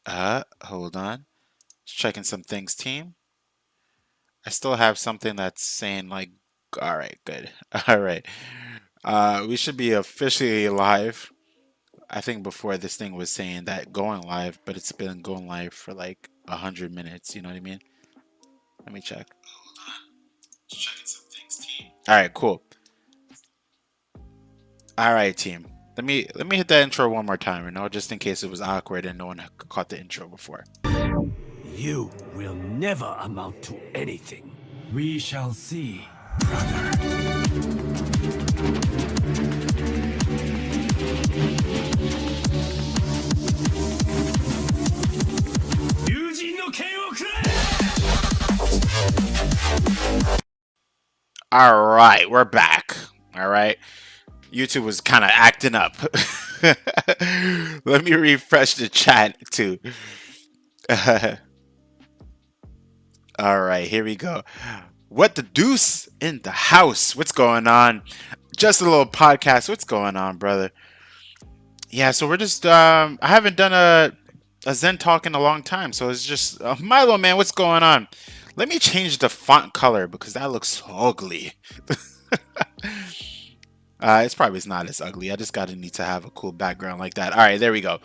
Hold on. Just checking some things, team. I still have something that's saying like, all right, good. All right. We should be officially live. I think before this thing was saying that going live, but it's been going live for like 100 minutes. You know what I mean? Let me check. Hold on. Just checking some things, team. All right, cool. All right, team. Let me hit that intro one more time, just in case it was awkward and no one caught the intro before. You will never amount to anything. We shall see, brother. All right, we're back. All right. YouTube was kind of acting up. Let me refresh the chat too. All right, here we go. What the deuce in the house? What's going on? Just a little podcast. What's going on, brother? Yeah, so we're just I haven't done a Zen talk in a long time, so it's just Milo, man, what's going on? Let me change the font color because that looks ugly. It's probably not as ugly. I just gotta need to have a cool background like that. All right, there we go.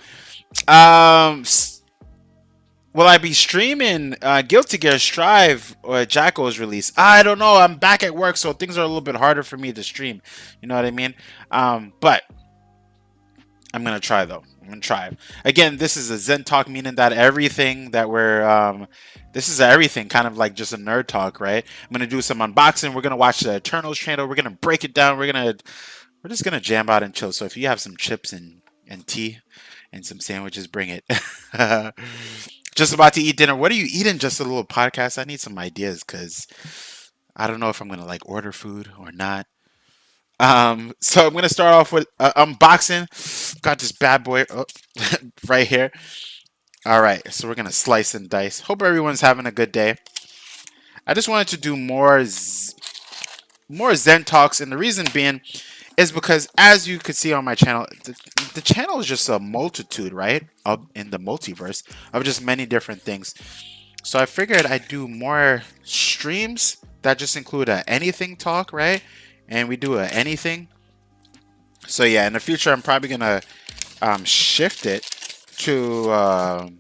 Will I be streaming Guilty Gear Strive or Jacko's release? I don't know. I'm back at work, so things are a little bit harder for me to stream. You know what I mean? But I'm gonna try though. I'm gonna try. Again, this is a Zen talk, meaning that everything that we're this is everything, kind of like just a nerd talk, right? I'm gonna do some unboxing. We're gonna watch the Eternals trailer. We're gonna break it down. We're just gonna jam out and chill. So if you have some chips and tea and some sandwiches, bring it. Just about to eat dinner. What are you eating? Just a little podcast. I need some ideas because I don't know if I'm gonna like order food or not. So I'm gonna start off with unboxing. Got this bad boy right here. All right, so we're gonna slice and dice. Hope everyone's having a good day. I just wanted to do more Zen talks, and the reason being is because, as you could see on my channel, the channel is just a multitude, right, of in the multiverse of just many different things. So I figured I'd do more streams that just include a anything talk, right? And we do a anything. So yeah, in the future, I'm probably gonna shift it to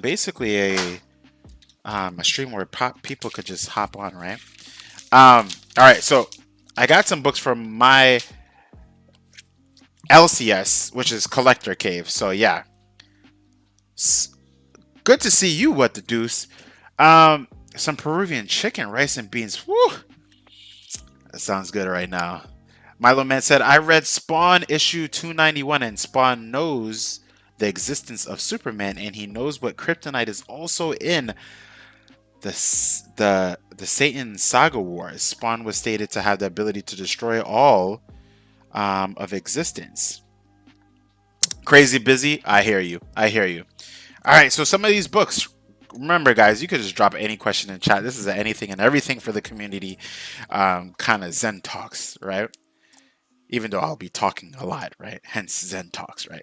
basically a stream where people could just hop on, right? All right, so I got some books from my LCS, which is Collector Cave. So yeah, good to see you. What the deuce? Some Peruvian chicken, rice and beans. Woo! That sounds good right now. Milo Man said, I read Spawn issue 291, and Spawn knows the existence of Superman, and he knows what kryptonite is also in the Satan Saga Wars. Spawn was stated to have the ability to destroy all of existence. Crazy busy. I hear you. I hear you. All right, so some of these books. Remember, guys, you could just drop any question in chat. This is anything and everything for the community, kind of Zen talks, right? Even though I'll be talking a lot, right? Hence Zen talks, right?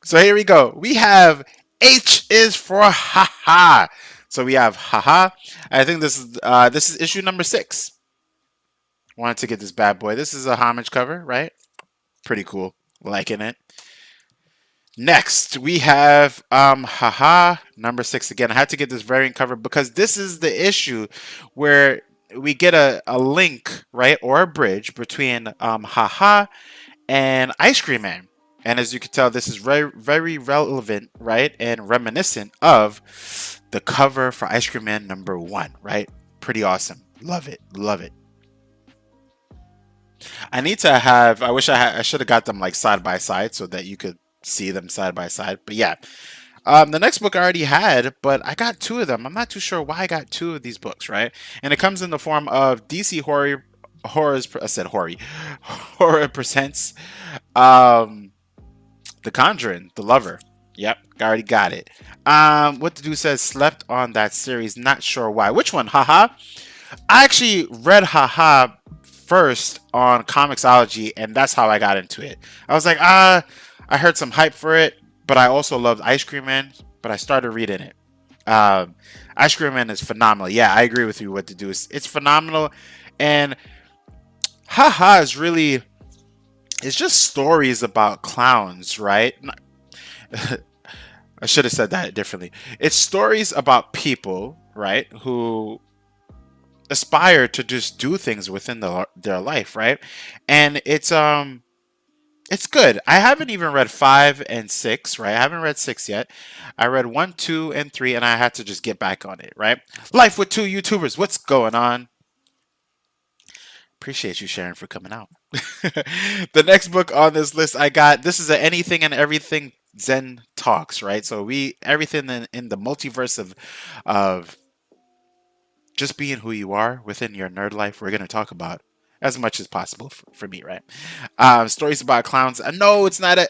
So here we go. We have H is for haha. So we have haha. I think this is issue number 6. Wanted to get this bad boy. This is a homage cover, right? Pretty cool. Liking it. Next, we have haha number 6 again. I had to get this variant cover because this is the issue where we get a link, right, or a bridge between haha and Ice Cream Man. And as you can tell, this is very, very relevant, right, and reminiscent of the cover for Ice Cream Man number 1, right? Pretty awesome. Love it. Love it. I need to have, I wish I should have got them like side by side so that you could see them side by side. But yeah, the next book I already had, but I got 2 of them. I'm not too sure why I got 2 of these books, right? And it comes in the form of DC Horrors. I said Horror Presents The Conjuring, The Lover. Yep, I already got it. What the dude says, slept on that series. Not sure why. Which one? Haha. I actually read haha first on Comixology, and that's how I got into it. I was like, I heard some hype for it, but I also loved Ice Cream Man, but I started reading it. Um, Ice Cream Man is phenomenal. Yeah, I agree with you. What to do is it's phenomenal, and haha is really it's just stories about clowns, right? I should have said that differently. It's stories about people, right, who aspire to just do things within their life, right? And it's good. I haven't even read 5 and 6, right? I haven't read 6 yet. I read 1, 2, and 3, and I had to just get back on it, right? Life with two YouTubers. What's going on? Appreciate you, Sharon, for coming out. The next book on this list I got, this is a Anything and Everything Zen Talks, right? So everything in the multiverse of just being who you are within your nerd life, we're going to talk about as much as possible for me, right? Stories about clowns. No, it's not a.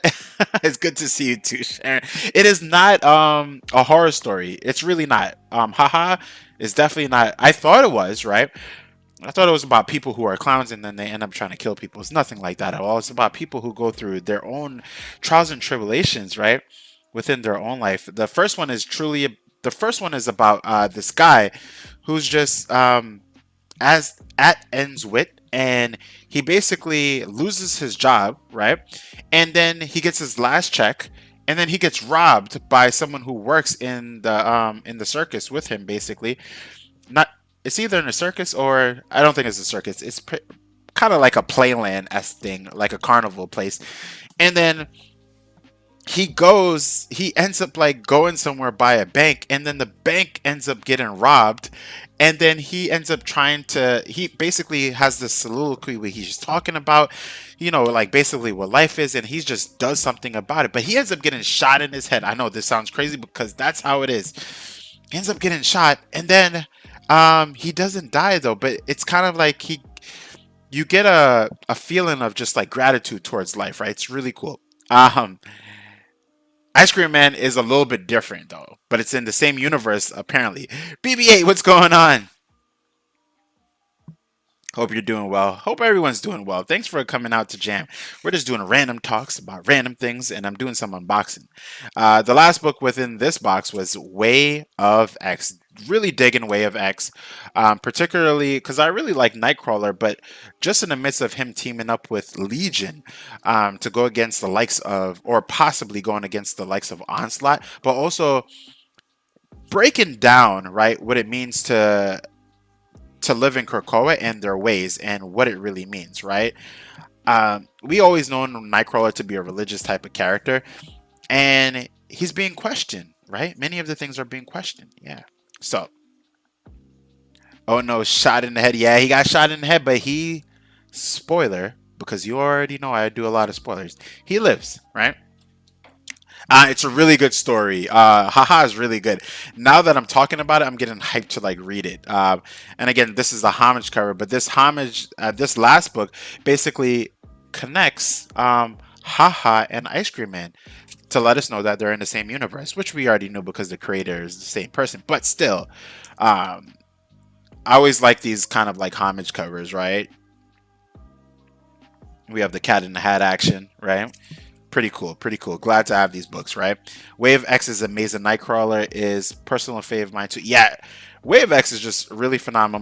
It's good to see you too, Sharon. It is not a horror story. It's really not. Haha is definitely not. I thought it was, right? I thought it was about people who are clowns and then they end up trying to kill people. It's nothing like that at all. It's about people who go through their own trials and tribulations, right? Within their own life. The first one is about this guy who's just as at ends wit, and he basically loses his job, right? And then he gets his last check, and then he gets robbed by someone who works in the circus with him, basically. Not It's either in a circus or I don't think it's a circus. It's kind of like a playland-esque thing, like a carnival place. And then he ends up like going somewhere by a bank, and then the bank ends up getting robbed, and then he ends up he basically has this soliloquy where he's just talking about, like basically what life is, and he just does something about it, but he ends up getting shot in his head. I know this sounds crazy because that's how it is. He ends up getting shot, and then he doesn't die though, but it's kind of like you get a feeling of just like gratitude towards life, right? It's really cool. Ice Cream Man is a little bit different though, but it's in the same universe apparently. BB-8, what's going on? Hope you're doing well. Hope everyone's doing well. Thanks for coming out to Jam. We're just doing random talks about random things, and I'm doing some unboxing. The last book within this box was Way of X. Really digging Way of X, particularly because I really like Nightcrawler, but just in the midst of him teaming up with Legion to go against the likes of, or possibly going against the likes of Onslaught, but also breaking down, right, what it means to live in Krakoa and their ways and what it really means, right? We always known Nightcrawler to be a religious type of character, and he's being questioned, right? Many of the things are being questioned, yeah. So, oh no, shot in the head. Yeah, he got shot in the head, but spoiler, because you already know I do a lot of spoilers, he lives, right? It's a really good story. Haha is really good. Now that I'm talking about it, I'm getting hyped to like read it. And again, this is a homage cover, but this last book basically connects Haha and Ice Cream Man to let us know that they're in the same universe, which we already knew because the creator is the same person. But still, I always like these kind of like homage covers, right? We have the Cat in the Hat action, right? Pretty cool, pretty cool. Glad to have these books, right? Wave X is amazing. Nightcrawler is personal fave of mine too. Yeah, Wave X is just really phenomenal.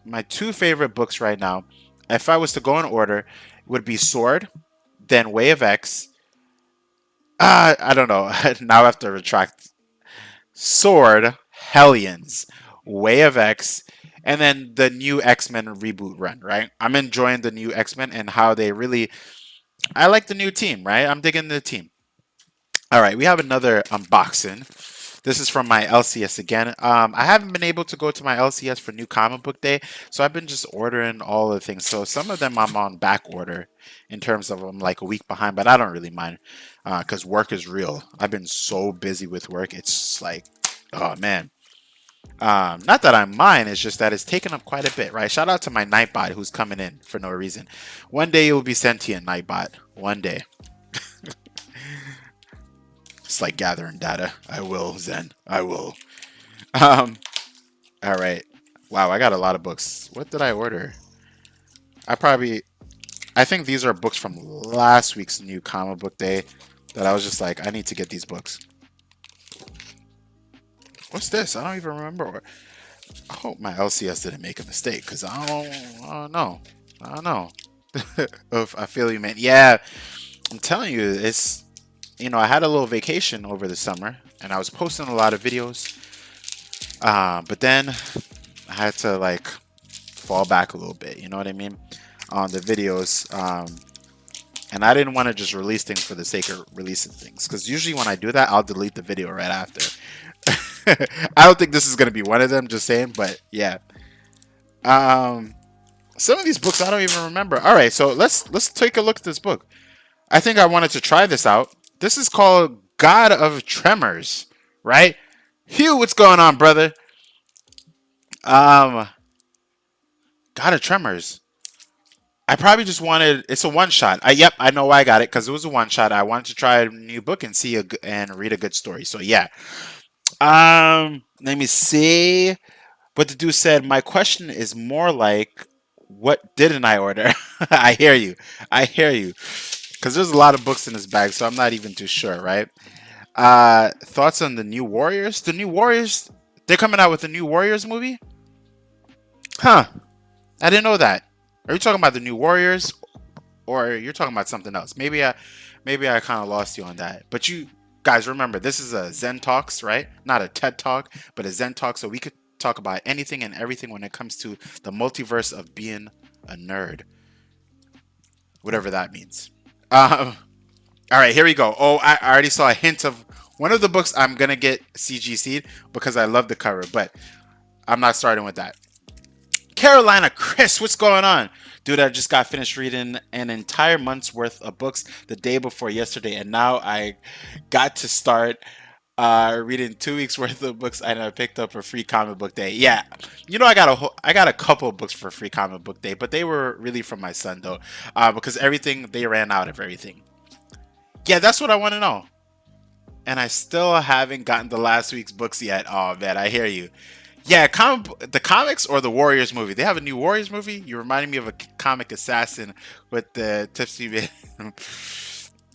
My two favorite books right now, if I was to go in order, would be Sword, then Wave X. I don't know. Now I have to retract. Sword, Hellions, Way of X, and then the new X-Men reboot run, right? I'm enjoying the new X-Men and how they really... I like the new team, right? I'm digging the team. All right, we have another unboxing. This is from my LCS again. I haven't been able to go to my LCS for New Comic Book Day, so I've been just ordering all the things. So some of them I'm on back order in terms of I'm like a week behind, but I don't really mind because work is real. I've been so busy with work. It's like, oh man. Not that I mind, it's just that it's taken up quite a bit, right? Shout out to my Nightbot who's coming in for no reason. One day you'll be sentient, Nightbot. One day. It's like gathering data. I will, Zen. I will. All right. Wow, I got a lot of books. What did I order? I think these are books from last week's New Comic Book Day. that I was just like, I need to get these books. What's this? I don't even remember. I hope my LCS didn't make a mistake, because I don't know. I don't know. I feel you, man. Yeah, I'm telling you, it's, I had a little vacation over the summer, and I was posting a lot of videos. But then I had to like fall back a little bit. You know what I mean? On the videos. And I didn't want to just release things for the sake of releasing things, because usually when I do that, I'll delete the video right after. I don't think this is gonna be one of them. Just saying, but yeah. Some of these books I don't even remember. All right, so let's take a look at this book. I think I wanted to try this out. This is called God of Tremors, right? Hugh, what's going on, brother? God of Tremors. I probably just wanted. It's a one shot. Yep, I know why I got it, because it was a one shot. I wanted to try a new book and and read a good story. So yeah. Let me see. What the dude said. My question is more like, what didn't I order? I hear you. I hear you. Because there's a lot of books in this bag, so I'm not even too sure, right? Thoughts on the new Warriors? The new Warriors? They're coming out with a new Warriors movie? Huh. I didn't know that. Are you talking about the new Warriors, or you're talking about something else? Maybe I kind of lost you on that. But you guys remember, this is a Zen Talks, right? Not a TED Talk, but a Zen Talk, so we could talk about anything and everything when it comes to the multiverse of being a nerd, whatever that means. All right, here we go. Oh, I already saw a hint of one of the books I'm gonna get CGC'd because I love the cover, but I'm not starting with that. Carolina Chris, what's going on? Dude, I just got finished reading an entire month's worth of books the day before yesterday, and now I got to start reading 2 weeks worth of books, and I picked up a free comic book day. Yeah, I got a couple of books for free comic book day, but they were really from my son though, because they ran out of everything. Yeah, that's what I want to know, and I still haven't gotten the last week's books yet. Oh man, I hear you. Yeah, the comics or the Warriors movie. They have a new Warriors movie. You reminded me of a comic assassin with the tipsy bit.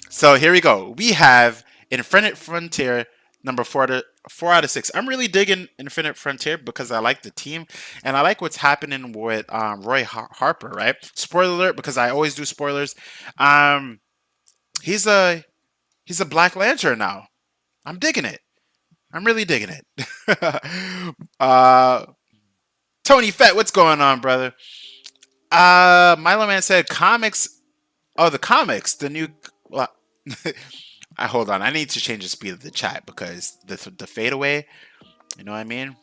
So here we go. We have Infinite Frontier number 4 out of 6. I'm really digging Infinite Frontier because I like the team and I like what's happening with Roy Harper. Right? Spoiler alert, because I always do spoilers. He's a Black Lantern now. I'm digging it. I'm really digging it. Tony Fett, what's going on, brother? Milo Man said comics. Oh, the comics. The new. Well, I hold on. I need to change the speed of the chat because the fadeaway. You know what I mean?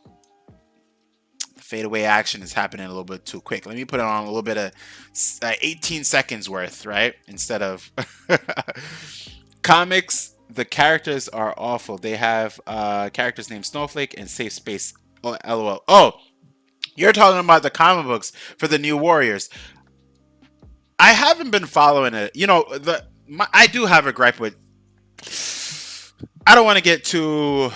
The fadeaway action is happening a little bit too quick. Let me put it on a little bit of 18 seconds worth, right? Instead of comics. The characters are awful. They have characters named Snowflake and Safe Space. Oh, LOL. Oh, you're talking about the comic books for the new Warriors. I haven't been following it. I do have a gripe with. I don't want to get too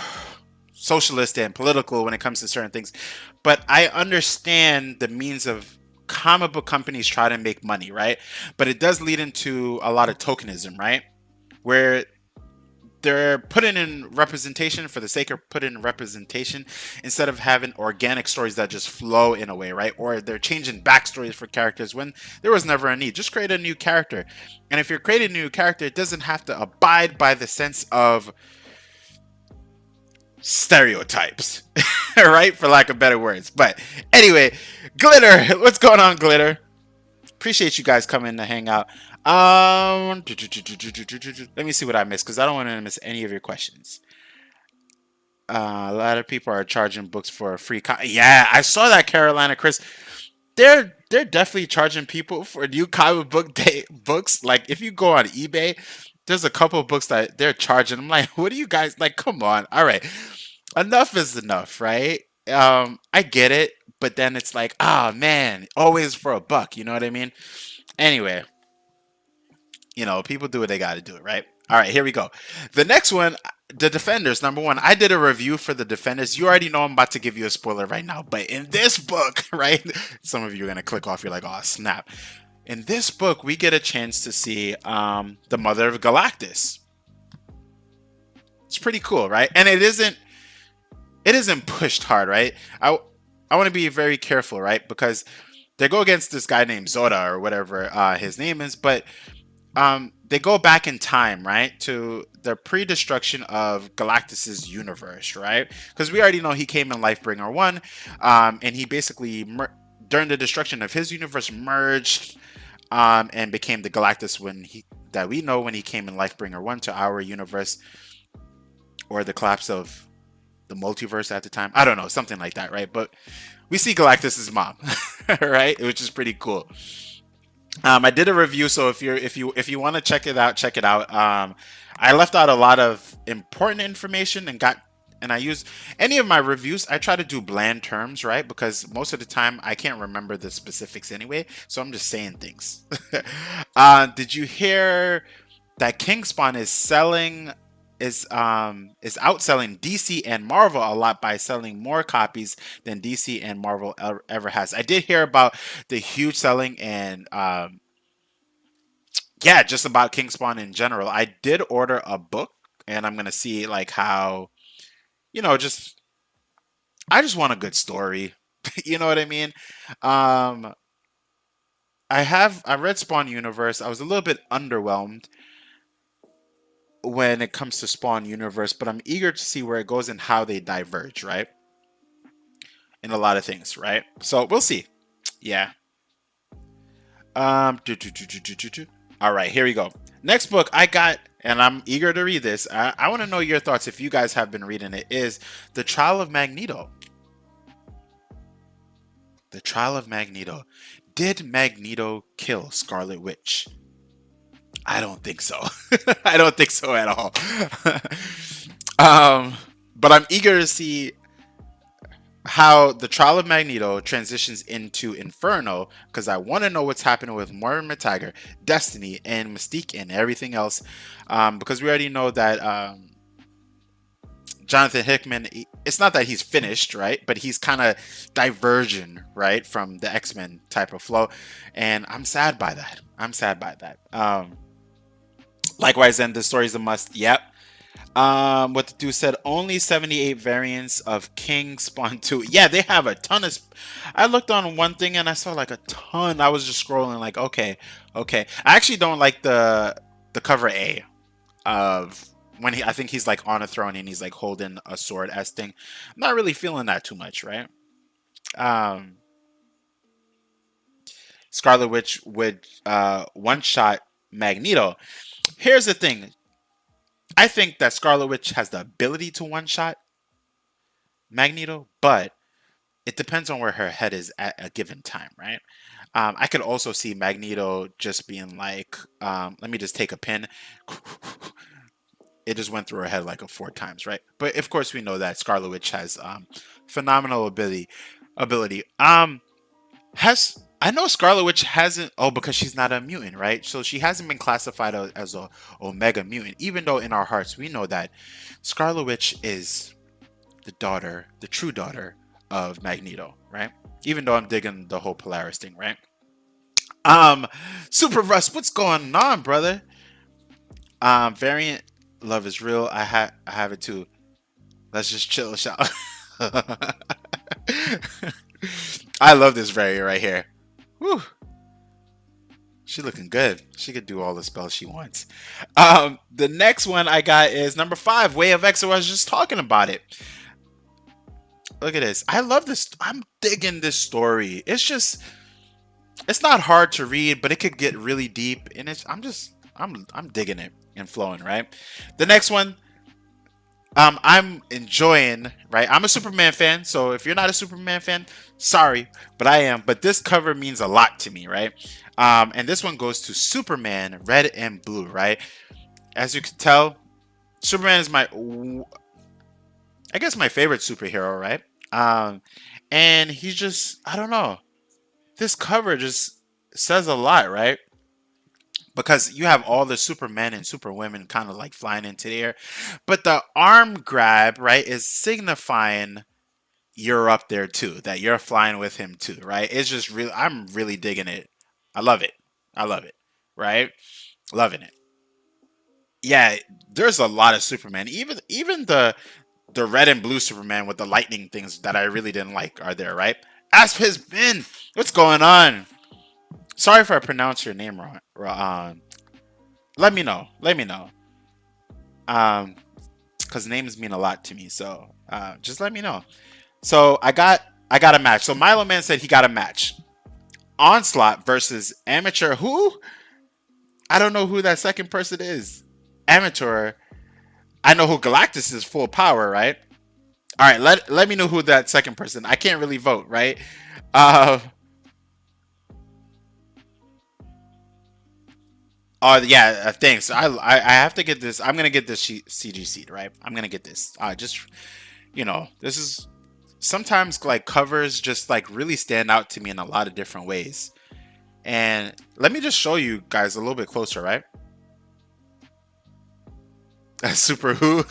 socialist and political when it comes to certain things, but I understand the means of comic book companies try to make money, right? But it does lead into a lot of tokenism, right? Where they're putting in representation for the sake of putting in representation instead of having organic stories that just flow in a way, right? Or they're changing backstories for characters when there was never a need. Just create a new character. And if you're creating a new character, it doesn't have to abide by the sense of stereotypes, right? For lack of better words. But anyway, Glitter, what's going on, Glitter? Appreciate you guys coming to hang out. Let me see what I missed because I don't want to miss any of your questions. A lot of people are charging books for a free. Yeah, I saw that, Carolina Chris. They're definitely charging people for new comic book day books. Like if you go on eBay, there's a couple of books that they're charging. I'm like, what are you guys like? Come on, all right, enough is enough, right? I get it, but then it's like, oh man, always for a buck. You know what I mean? Anyway. People do what they got to do, right? All right, here we go. The next one, The Defenders, number 1. I did a review for The Defenders. You already know I'm about to give you a spoiler right now. But in this book, right, some of you are going to click off. You're like, oh, snap. In this book, we get a chance to see the Mother of Galactus. pretty cool, right? And it isn't pushed hard, right? I want to be very careful, right? Because they go against this guy named Zoda or whatever his name is, but they go back in time, right, to the pre-destruction of Galactus's universe, right? Because we already know he came in Lifebringer 1, and he basically during the destruction of his universe merged and became the Galactus that we know when he came in Lifebringer 1 to our universe, or the collapse of the multiverse at the time. I don't know, something like that, right? But we see Galactus's mom, right? Which is pretty cool. I did a review, so if you want to check it out, check it out. I left out a lot of important information and I use any of my reviews. I try to do bland terms, right? Because most of the time I can't remember the specifics anyway, so I'm just saying things. Did you hear that King Spawn is outselling DC and Marvel a lot by selling more copies than DC and Marvel ever has? I did hear about the huge selling and yeah, just about King Spawn in general. I did order a book, and I'm gonna see like how, just I just want a good story. You know what I mean? Um, I read Spawn Universe. I was a little bit underwhelmed when it comes to Spawn Universe, but I'm eager to see where it goes and how they diverge, right? In a lot of things, right? So we'll see. Yeah. All right, here we go. Next book I got, and I'm eager to read this. I want to know your thoughts if you guys have been reading it. Is The Trial of Magneto. The Trial of Magneto. Did Magneto kill Scarlet Witch? I don't think so. I don't think so at all. But I'm eager to see how the Trial of Magneto transitions into Inferno, because I want to know what's happening with Moira McTaggart, Destiny, and Mystique, and everything else. Because we already know that Jonathan Hickman, it's not that he's finished, right? But he's kind of diverging, right, from the X-Men type of flow. And I'm sad by that. Likewise, then the story's a must. Yep. What the dude said, only 78 variants of King Spawn 2. Yeah, they have a ton of. I looked on one thing and I saw like a ton. I was just scrolling like, okay. I actually don't like the cover A of when I think he's like on a throne and he's like holding a sword as thing. I'm not really feeling that too much, right? Scarlet Witch would one shot Magneto. Here's the thing. I think that Scarlet Witch has the ability to one-shot Magneto, but it depends on where her head is at a given time, right? I could also see Magneto just being like, let me just take a pin. It just went through her head like 4 times, right? But of course, we know that Scarlet Witch has phenomenal ability. I know Scarlet Witch hasn't. Oh, because she's not a mutant, right? So she hasn't been classified as a Omega mutant, even though in our hearts we know that Scarlet Witch is the true daughter of Magneto, right? Even though I'm digging the whole Polaris thing, right? Super Russ, what's going on, brother? Variant love is real. I have it too. Let's just chill, shall. I love this variant right here. Whew. She looking good. She could do all the spells she wants. The next one I got is number 5, Way of X. I was just talking about it. Look at this. I love this. I'm digging this story. It's not hard to read, but it could get really deep, and I'm digging it and flowing, right? The next one, I'm enjoying, right? I'm a Superman fan, so if you're not a Superman fan, sorry, but I am. But this cover means a lot to me, right? And this one goes to Superman, red and blue, right? As you can tell, Superman is I guess my favorite superhero, right? And he's just, I don't know. This cover just says a lot, right? Because you have all the Supermen and Superwomen kind of like flying into the air. But the arm grab, right, is signifying you're up there too, that you're flying with him too, right? It's just really, I'm really digging it. I love it, right? Loving it. Yeah, there's a lot of Superman. Even the red and blue Superman with the lightning things that I really didn't like are there, right? Asp has been. What's going on? Sorry if I pronounce your name wrong. Let me know. Let me know. Um, because names mean a lot to me. So just let me know. So I got a match. So Milo Man said he got a match. Onslaught versus Amateur. Who? I don't know who that second person is. Amateur. I know who Galactus is. Full power, right? All right. Let me know who that second person. I can't really vote, right? Uh. Oh yeah. Thanks. I have to get this. I'm gonna get this CG seed, right? I'm gonna get this. Just this is sometimes like covers just like really stand out to me in a lot of different ways. And let me just show you guys a little bit closer, right? Super who?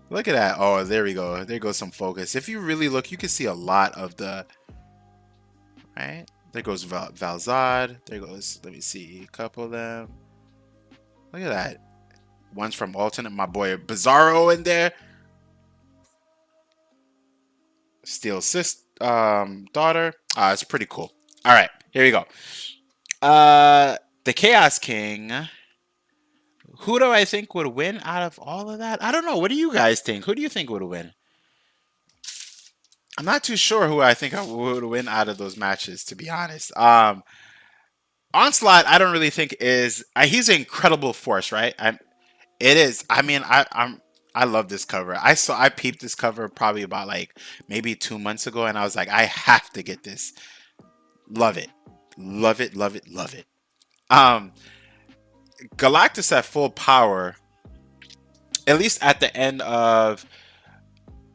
Look at that. Oh, there we go. There goes some focus. If you really look, you can see a lot of the right. There goes Valzad. There goes. Let me see a couple of them. Look at that. One's from Alternate. My boy Bizarro in there. Steel sis daughter. It's pretty cool. All right, here we go. The Chaos King. Who do I think would win out of all of that? I don't know. What do you guys think? Who do you think would win? I'm not too sure who I think would win out of those matches, to be honest. Onslaught, I don't really think is. He's an incredible force, right? It is. I mean, I love this cover. I peeped this cover probably about like maybe 2 months ago, and I was like, I have to get this. Love it, love it, love it, love it. Um, Galactus at full power, at least at the end of,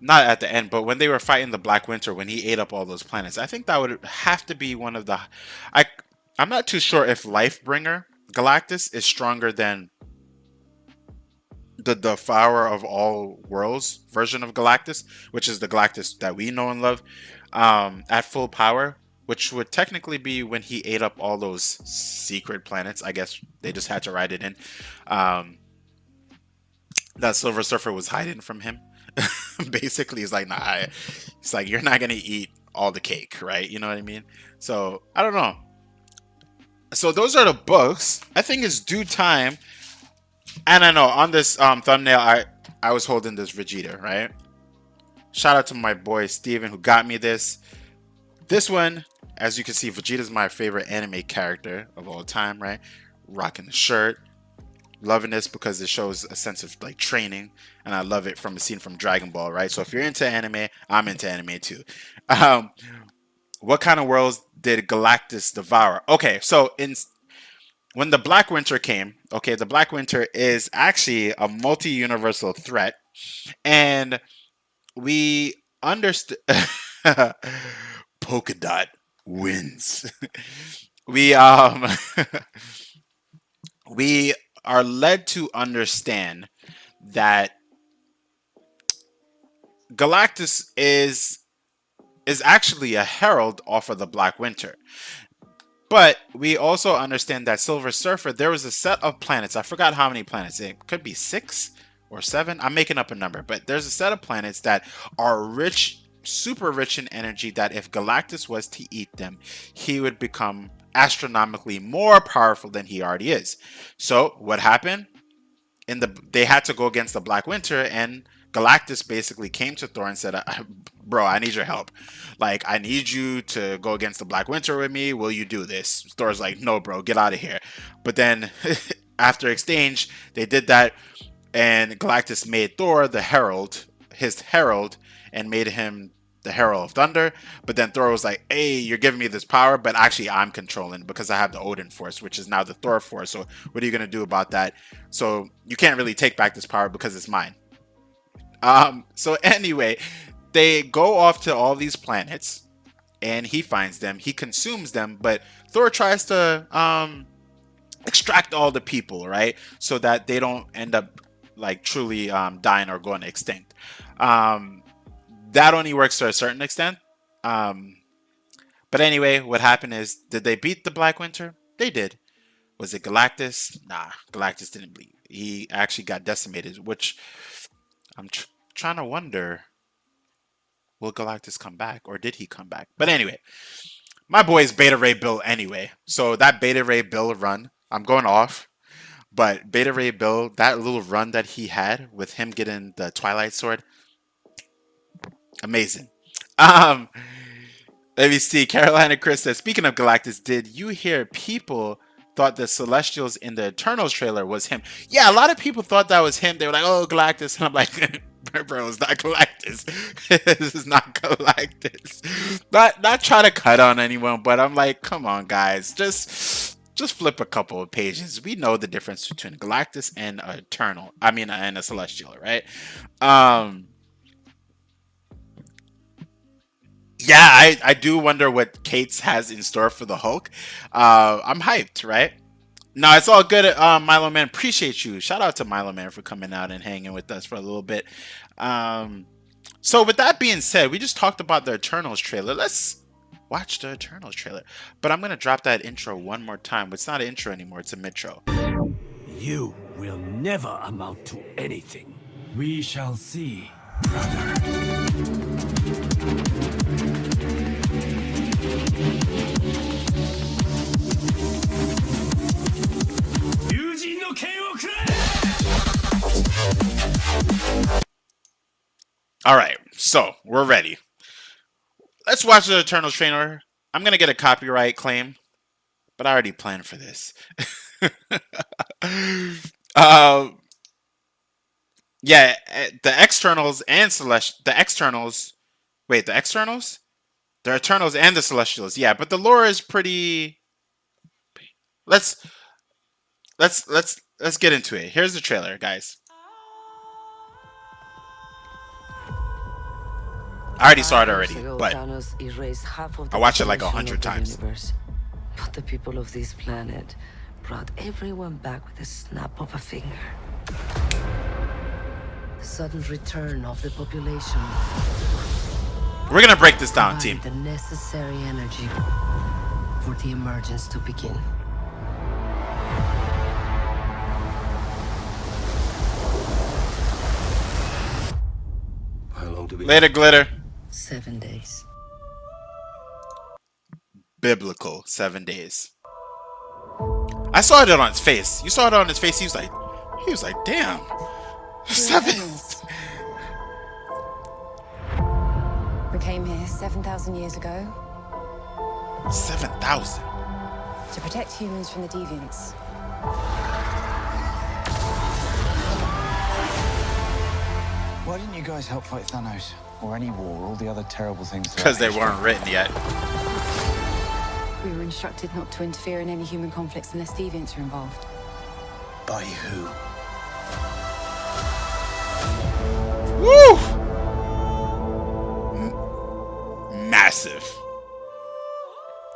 not at the end, but when they were fighting the Black Winter, when he ate up all those planets, I think that would have to be one of the. I I'm not too sure if Lifebringer Galactus is stronger than the Devourer of All Worlds version of Galactus, which is the Galactus that we know and love, at full power, which would technically be when he ate up all those secret planets. I guess they just had to write it in. Um, that Silver Surfer was hiding from him. Basically, he's like, nah. It's like you're not gonna eat all the cake, right? You know what I mean? So I don't know. So those are the books. I think it's due time. And I know on this thumbnail, I was holding this Vegeta, right? Shout out to my boy Steven who got me this. This one, as you can see, Vegeta's my favorite anime character of all time, right? Rocking the shirt. Loving this because it shows a sense of like training, and I love it from a scene from Dragon Ball, right? So if you're into anime, I'm into anime too. Um, what kind of worlds did Galactus devour? Okay, so when the Black Winter came, okay, the Black Winter is actually a multi-universal threat, and we understood. Polka Dot wins. we we are led to understand that Galactus is actually a herald off of the Black Winter. But we also understand that Silver Surfer, there was a set of planets. I forgot how many planets. It could be 6 or 7. I'm making up a number. But there's a set of planets that are rich, super rich in energy, that if Galactus was to eat them, he would become astronomically more powerful than he already is. So what happened? They had to go against the Black Winter, and Galactus basically came to Thor and said, bro, I need your help. Like, I need you to go against the Black Winter with me. Will you do this? Thor's like, no, bro, get out of here. But then after exchange, they did that, and Galactus made Thor the herald, his herald, and made him the Herald of Thunder. But then Thor was like, hey, you're giving me this power, but actually I'm controlling because I have the Odin Force, which is now the Thor Force. So what are you going to do about that? So you can't really take back this power because it's mine. So anyway, they go off to all these planets, and he finds them. He consumes them, but Thor tries to extract all the people, right? So that they don't end up like truly dying or going extinct. That only works to a certain extent. But anyway, what happened is, did they beat the Black Winter? They did. Was it Galactus? Nah, Galactus didn't bleed. He actually got decimated, which I'm trying to wonder, will Galactus come back or did he come back? But anyway, my boy's Beta Ray Bill anyway. So that Beta Ray Bill run, I'm going off. But Beta Ray Bill, that little run that he had with him getting the Twilight Sword, amazing. Um, Let me see. Carolina Chris says, speaking of Galactus, did you hear people thought the Celestials in the Eternals trailer was him? Yeah, a lot of people thought that was him. They were like, oh, Galactus. And I'm like, bro, it's not Galactus. This is not Galactus. Not trying to cut on anyone, but I'm like, come on, guys. Just flip a couple of pages. We know the difference between Galactus and Eternal. I mean, and a Celestial, right? Yeah, I do wonder what Cates has in store for the Hulk. I'm hyped, right? No, it's all good. Milo Man, appreciate you. Shout out to Milo Man for coming out and hanging with us for a little bit. So with that being said, we just talked about the Eternals trailer. Let's watch the Eternals trailer. But I'm going to drop that intro one more time. It's not an intro anymore. It's a metro. You will never amount to anything. We shall see, brother. All right, so we're ready. Let's watch the Eternals trailer. I'm going to get a copyright claim, but I already planned for this. Yeah, the externals and the externals. Wait, the externals? The Eternals and the Celestials. Yeah, but the lore is pretty. Let's get into it. Here's the trailer, guys. I already saw it already, but I watched it like 100 times. But the people of this planet brought everyone back with a snap of a finger. The sudden return of the population. We're gonna break this down, team. The necessary energy for the emergence to begin. How long do we Later, Glitter. 7 days. Biblical 7 days. I saw it on his face. You saw it on his face. He was like, damn. 7. We came here 7,000 years ago 7,000. to protect humans from the deviants. Why didn't you guys help fight Thanos? Or any war, all the other terrible things? Because they weren't written yet. We were instructed not to interfere in any human conflicts unless deviants are involved. By who? Woo! Massive.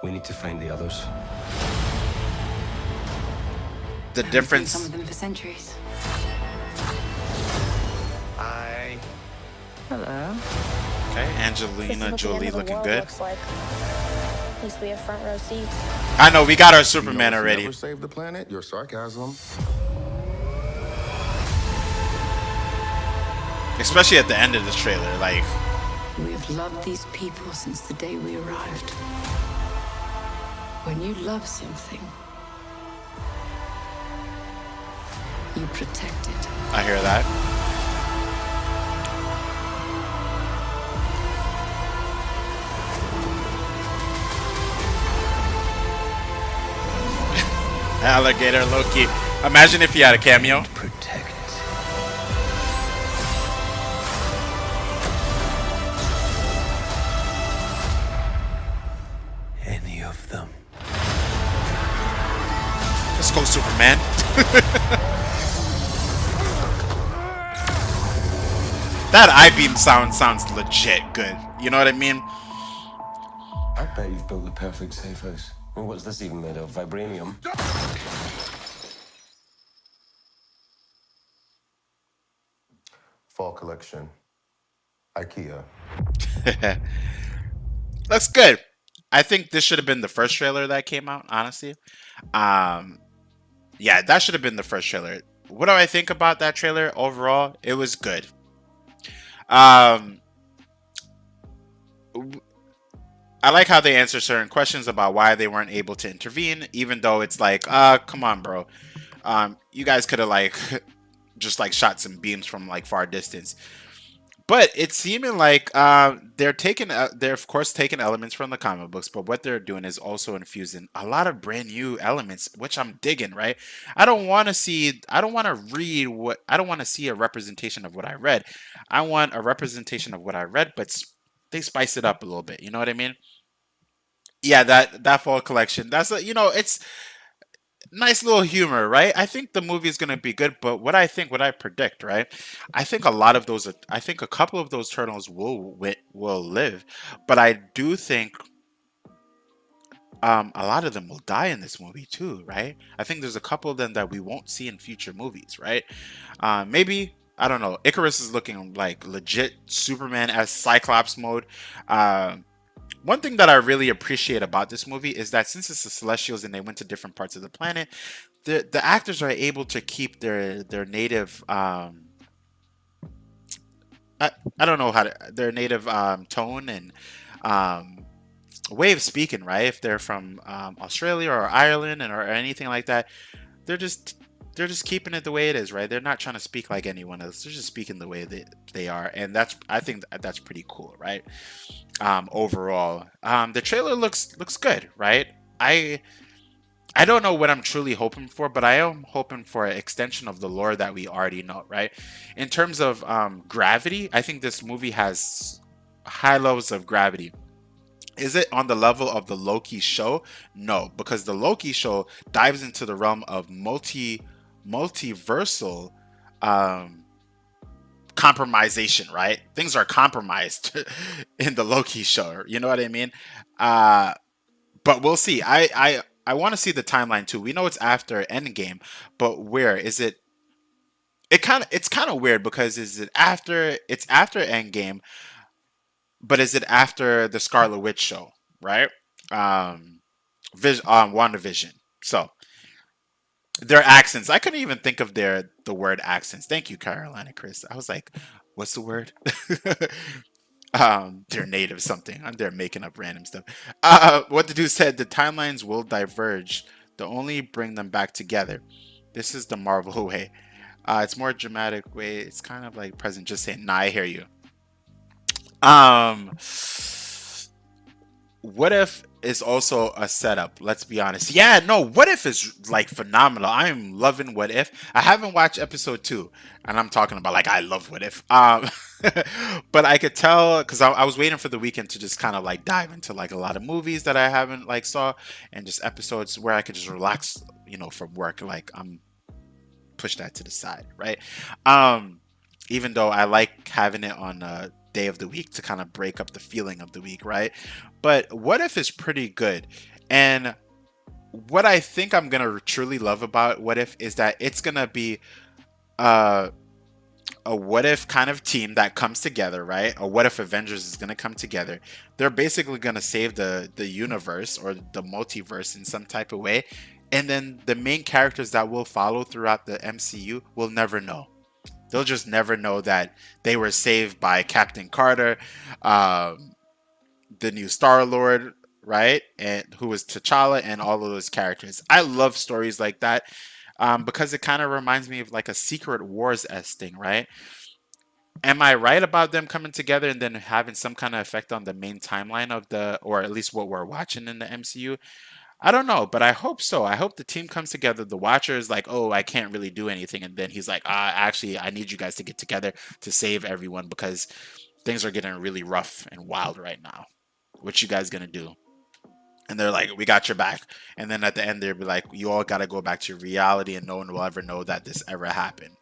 We need to find the others. The Some difference. of them for centuries. Hi. Hello. Okay, This is Angelina what the Jolie end of the looking world good. looks like. At least we have front row seats. I know we got our You know Superman what's already. Never save the planet. Your sarcasm. Especially at the end of this trailer. Like, We've loved these people since the day we arrived. When you love something, you protect it. I hear that. Alligator Loki. Imagine if he had a cameo. Protect. Any of them. Let's go, Superman. That I-beam sounds legit good. You know what I mean? I bet you've built the perfect safe house. I mean, what's this even made of? Vibranium? Fall collection. IKEA. That's good. I think this should have been the first trailer that came out, honestly. Yeah, that should have been the first trailer. What do I think about that trailer overall? It was good. Um, I like how they answer certain questions about why they weren't able to intervene, even though it's like, come on, bro. You guys could have like just like shot some beams from like far distance. But it's seeming like they're of course taking elements from the comic books, but what they're doing is also infusing a lot of brand new elements, which I'm digging, right? I don't want to see a representation of what I read. I want a representation of what I read, but they spice it up a little bit. You know what I mean? Yeah, that fall collection. It's nice little humor, right? I think the movie is going to be good, but what I predict, right? I think I think a couple of those turtles will live, but I do think a lot of them will die in this movie too, right? I think there's a couple of them that we won't see in future movies, right? Maybe, I don't know. Icarus is looking like legit Superman as Cyclops mode. One thing that I really appreciate about this movie is that since it's the Celestials and they went to different parts of the planet, the actors are able to keep their native I don't know their native tone and way of speaking, right? If they're from Australia or Ireland or anything like that, they're just keeping it the way it is, right? They're not trying to speak like anyone else. They're just speaking the way they are, and I think that's pretty cool, right? Overall, the trailer looks good, right? I don't know what I'm truly hoping for, but I am hoping for an extension of the lore that we already know, right? In terms of gravity, I think this movie has high levels of gravity. Is it on the level of the Loki show? No, because the Loki show dives into the realm of multiversal compromisation, right? Things are compromised in the Loki show. You know what I mean? But we'll see. I want to see the timeline too. We know it's after Endgame, but where is it? It's kind of weird because it's after Endgame, but is it after the Scarlet Witch show, right? WandaVision. So their accents. I couldn't even think of the word accents. Thank you, Carolina Chris. I was like, what's the word? They're native something. They're making up random stuff. What the dude said, the timelines will diverge. They'll only bring them back together. This is the Marvel way. It's more dramatic way. It's kind of like present, just saying, nah, I hear you. What If is also a setup, let's be honest. Yeah, no, What If is like phenomenal. I am loving What If. I haven't watched episode 2, and I'm talking about like I love What If. But I could tell because I was waiting for the weekend to just kind of like dive into like a lot of movies that I haven't like saw, and just episodes where I could just relax, from work. Like I'm push that to the side, right? Even though I like having it on day of the week to kind of break up the feeling of the week, right? But What If is pretty good. And what I think I'm gonna truly love about What If is that it's gonna be a What If kind of team that comes together, right? A What If Avengers is gonna come together. They're basically gonna save the universe or the multiverse in some type of way, and then the main characters that will follow throughout the MCU will never know. They'll just never know that they were saved by Captain Carter, the new Star-Lord, right? And who was T'Challa, and all of those characters. I love stories like that because it kind of reminds me of like a Secret Wars-esque thing, right? Am I right about them coming together and then having some kind of effect on the main timeline of or at least what we're watching in the MCU? I don't know, but I hope so. I hope the team comes together. The Watcher is like, oh, I can't really do anything. And then he's like, actually, I need you guys to get together to save everyone because things are getting really rough and wild right now. What you guys gonna do? And they're like, we got your back. And then at the end, they'll be like, you all got to go back to reality and no one will ever know that this ever happened.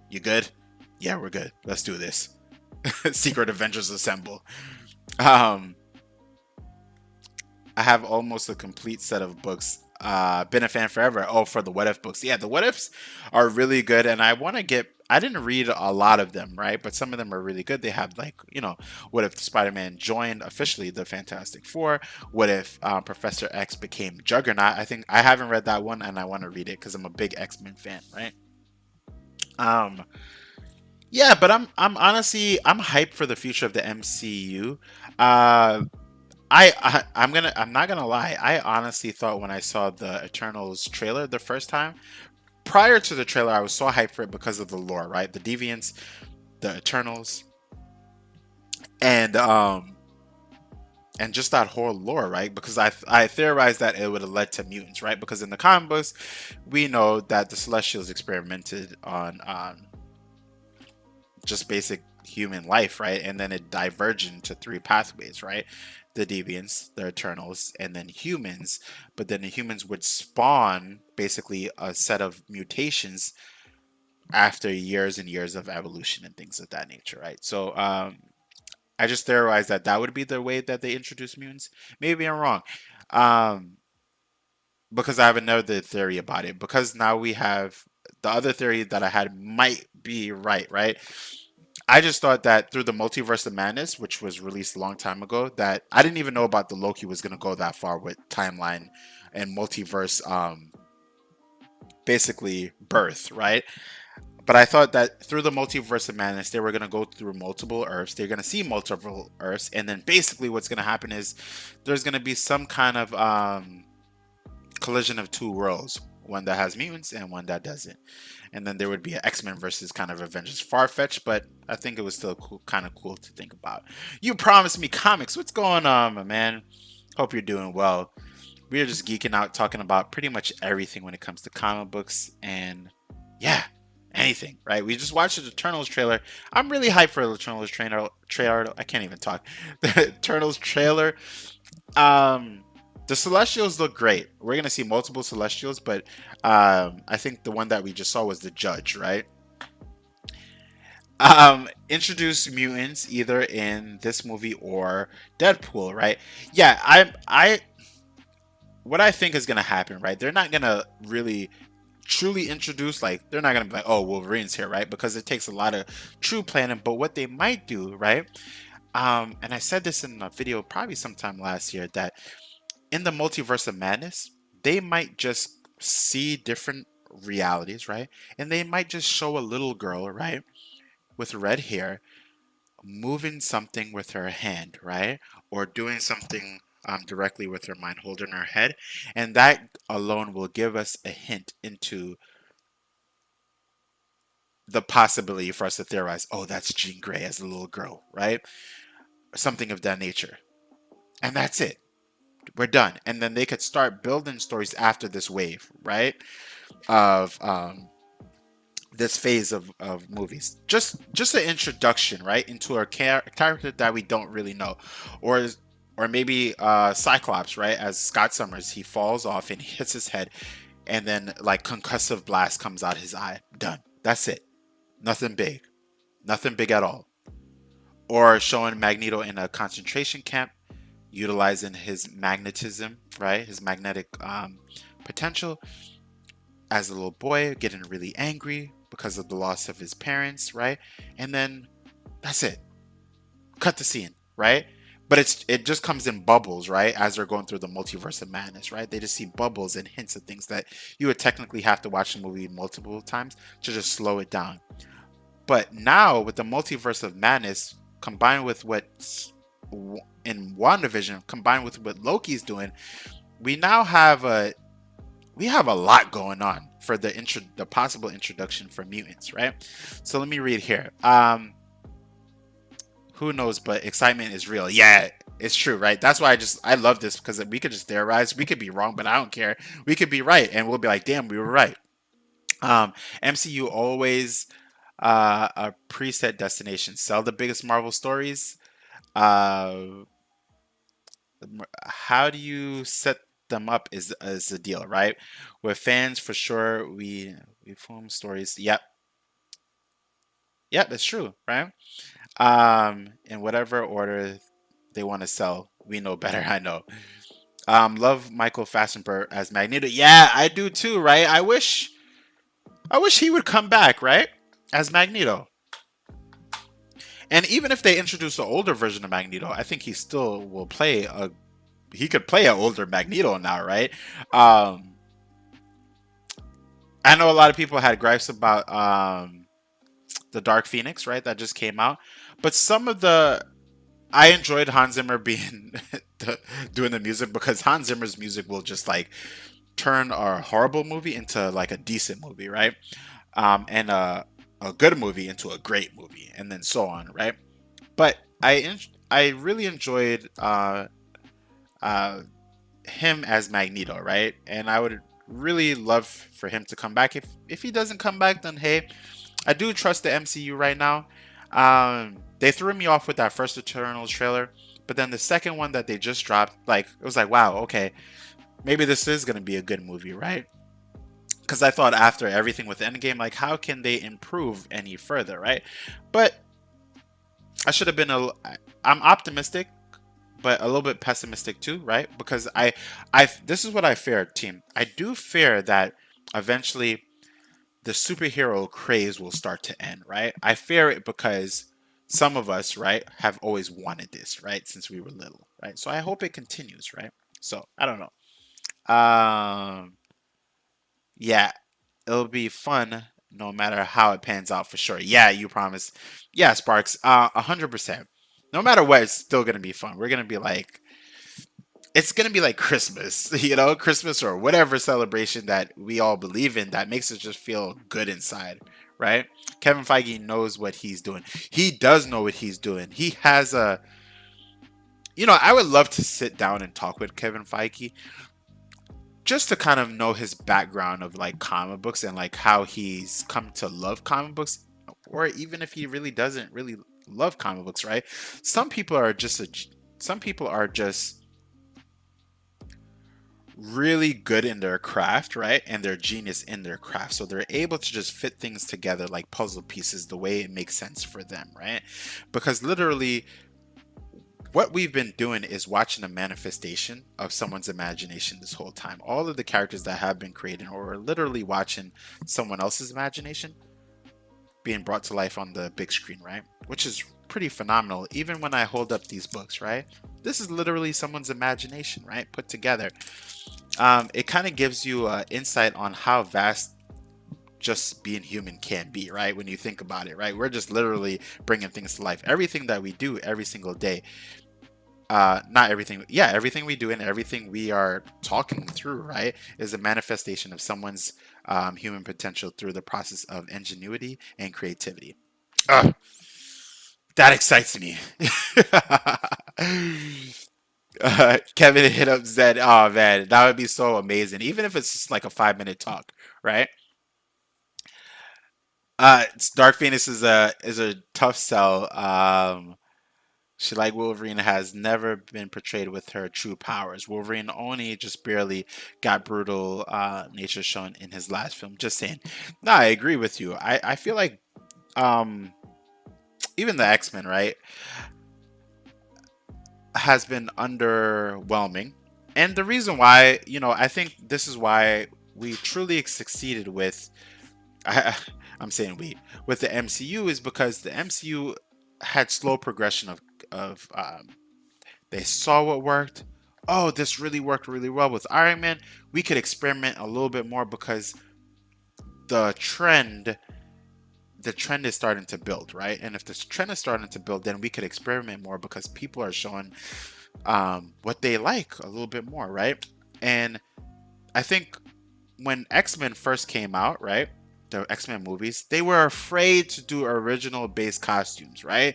You good? Yeah, we're good. Let's do this. Secret Avengers assemble. I have almost a complete set of books. Been a fan forever. Oh, for the What If books. Yeah, the What Ifs are really good, and I want to get I didn't read a lot of them, right? But some of them are really good. They have like, what if Spider-Man joined officially the Fantastic Four? What if Professor X became Juggernaut? I think I haven't read that one, and I want to read it because I'm a big X-Men fan, right? Yeah, but I'm honestly I'm hyped for the future of the MCU. I'm not gonna lie. I honestly thought when I saw the Eternals trailer the first time, prior to the trailer, I was so hyped for it because of the lore, right? The Deviants, the Eternals, and and just that whole lore, right? Because I theorized that it would have led to mutants, right? Because in the comic books, we know that the Celestials experimented on just basic human life, right? And then it diverged into three pathways, right? The deviants, the Eternals, and then humans. But then the humans would spawn basically a set of mutations after years and years of evolution and things of that nature, right? So I just theorized that that would be the way that they introduce mutants. Maybe I'm wrong, um, because I have another theory about it. Because now we have the other theory that I had might be right, right? I just thought that through the Multiverse of Madness, which was released a long time ago, that I didn't even know about the Loki was going to go that far with timeline and multiverse, basically birth, right? But I thought that through the Multiverse of Madness, they were going to go through multiple Earths. They're going to see multiple Earths, and then basically what's going to happen is there's going to be some kind of collision of two worlds, one that has mutants and one that doesn't. And then there would be an X-Men versus kind of Avengers. Far-fetched, but I think it was still cool, kind of cool to think about. You promised me comics. What's going on, my man? Hope you're doing well. We are just geeking out, talking about pretty much everything when it comes to comic books, and yeah, anything, right? We just watched the Eternals trailer. I'm really hyped for the Eternals trailer. I can't even talk. The Eternals trailer. The Celestials look great. We're gonna see multiple Celestials, but I think the one that we just saw was the Judge, right? Introduce mutants either in this movie or Deadpool, right? Yeah, what I think is gonna happen, right? They're not gonna really truly introduce, like, they're not gonna be like, oh, Wolverine's here, right? Because it takes a lot of true planning. But what they might do, right? And I said this in a video probably sometime last year, that in the Multiverse of Madness, they might just see different realities, right? And they might just show a little girl, right, with red hair, moving something with her hand, right? Or doing something directly with her mind, holding her head. And that alone will give us a hint into the possibility for us to theorize, oh, that's Jean Grey as a little girl, right? Something of that nature. And that's it. We're done. And then they could start building stories after this wave, right? Of this phase of movies. Just an introduction, right? Into a character that we don't really know. Or maybe Cyclops, right? As Scott Summers, he falls off and hits his head, and then like concussive blast comes out his eye. Done. That's it. Nothing big. Nothing big at all. Or showing Magneto in a concentration camp, utilizing his magnetism, right? His magnetic potential as a little boy, getting really angry because of the loss of his parents, right? And then that's it. Cut the scene, right? But it just comes in bubbles, right? As they're going through the Multiverse of Madness, right? They just see bubbles and hints of things that you would technically have to watch the movie multiple times to just slow it down. But now with the Multiverse of Madness combined with what's in WandaVision, combined with what Loki's doing, we now have a lot going on for the possible introduction for mutants, right? So let me read here. Who knows, but excitement is real. Yeah, it's true, right? That's why I love this, because we could just theorize. We could be wrong, but I don't care. We could be right, and we'll be like, damn, we were right. MCU always a preset destination. Sell the biggest Marvel stories. How do you set them up is the deal, right? With fans, for sure, we form stories. Yep, that's true, right? In whatever order they want to sell, we know better. I know. Love Michael Fassenberg as Magneto. Yeah, I do too, right? I wish he would come back, right? as Magneto. And even if they introduce an older version of Magneto, I think he still will play a. He could play an older Magneto now, right? Um, I know a lot of people had gripes about the Dark Phoenix, right? That just came out, but some of the I enjoyed Hans Zimmer being doing the music because Hans Zimmer's music will just like turn a horrible movie into like a decent movie, right? And a good movie into a great movie, and then so on, right? But I really enjoyed uh, him as Magneto, right? And I would really love for him to come back. If he doesn't come back, then hey, I do trust the MCU right now. They threw me off with that first Eternals trailer, but then the second one that they just dropped, like it was like, wow, okay, maybe this is gonna be a good movie, right? Because I thought after everything with Endgame, like how can they improve any further, right? But I should have been I'm optimistic, but a little bit pessimistic too, right? Because this is what I fear, team. I do fear that eventually the superhero craze will start to end, right? I fear it because some of us, right, have always wanted this, right, since we were little, right? So I hope it continues, right? So I don't know. Yeah, it'll be fun no matter how it pans out for sure. Yeah, you promise. Yeah, Sparks, 100%. No matter what, it's still gonna be fun. We're gonna be like, it's gonna be like Christmas, you know, Christmas or whatever celebration that we all believe in that makes us just feel good inside, right? Kevin Feige knows what he's doing. He does know what he's doing. He has a, I would love to sit down and talk with Kevin Feige just to kind of know his background of like comic books and like how he's come to love comic books, or even if he really doesn't really love comic books, right? Some people are just really good in their craft, right? And they're genius in their craft. So they're able to just fit things together like puzzle pieces the way it makes sense for them, right? Because literally what we've been doing is watching a manifestation of someone's imagination this whole time. All of the characters that have been created, or we're literally watching someone else's imagination being brought to life on the big screen, right? Which is pretty phenomenal. Even when I hold up these books, right? This is literally someone's imagination, right? Put together. It kind of gives you insight on how vast just being human can be, right? When you think about it, right? We're just literally bringing things to life. Everything that we do every single day, not everything, yeah, everything we do and everything we are talking through, right, is a manifestation of someone's human potential through the process of ingenuity and creativity. That excites me. Kevin hit up Zed. Oh man, that would be so amazing. Even if it's just like a 5-minute talk, right? Dark Phoenix is a tough sell. She, like Wolverine, has never been portrayed with her true powers. Wolverine only just barely got brutal nature shown in his last film. Just saying. No, I agree with you. I feel like even the X-Men, right, has been underwhelming. And the reason why, I think this is why we truly succeeded with, I'm saying we, with the MCU, is because the MCU had slow progression of they saw what worked. Oh, this really worked really well with Iron Man. We could experiment a little bit more because the trend is starting to build, right? And if this trend is starting to build, then we could experiment more because people are showing what they like a little bit more, right? And I think when X-Men first came out, right, the X-Men movies, they were afraid to do original base costumes, right?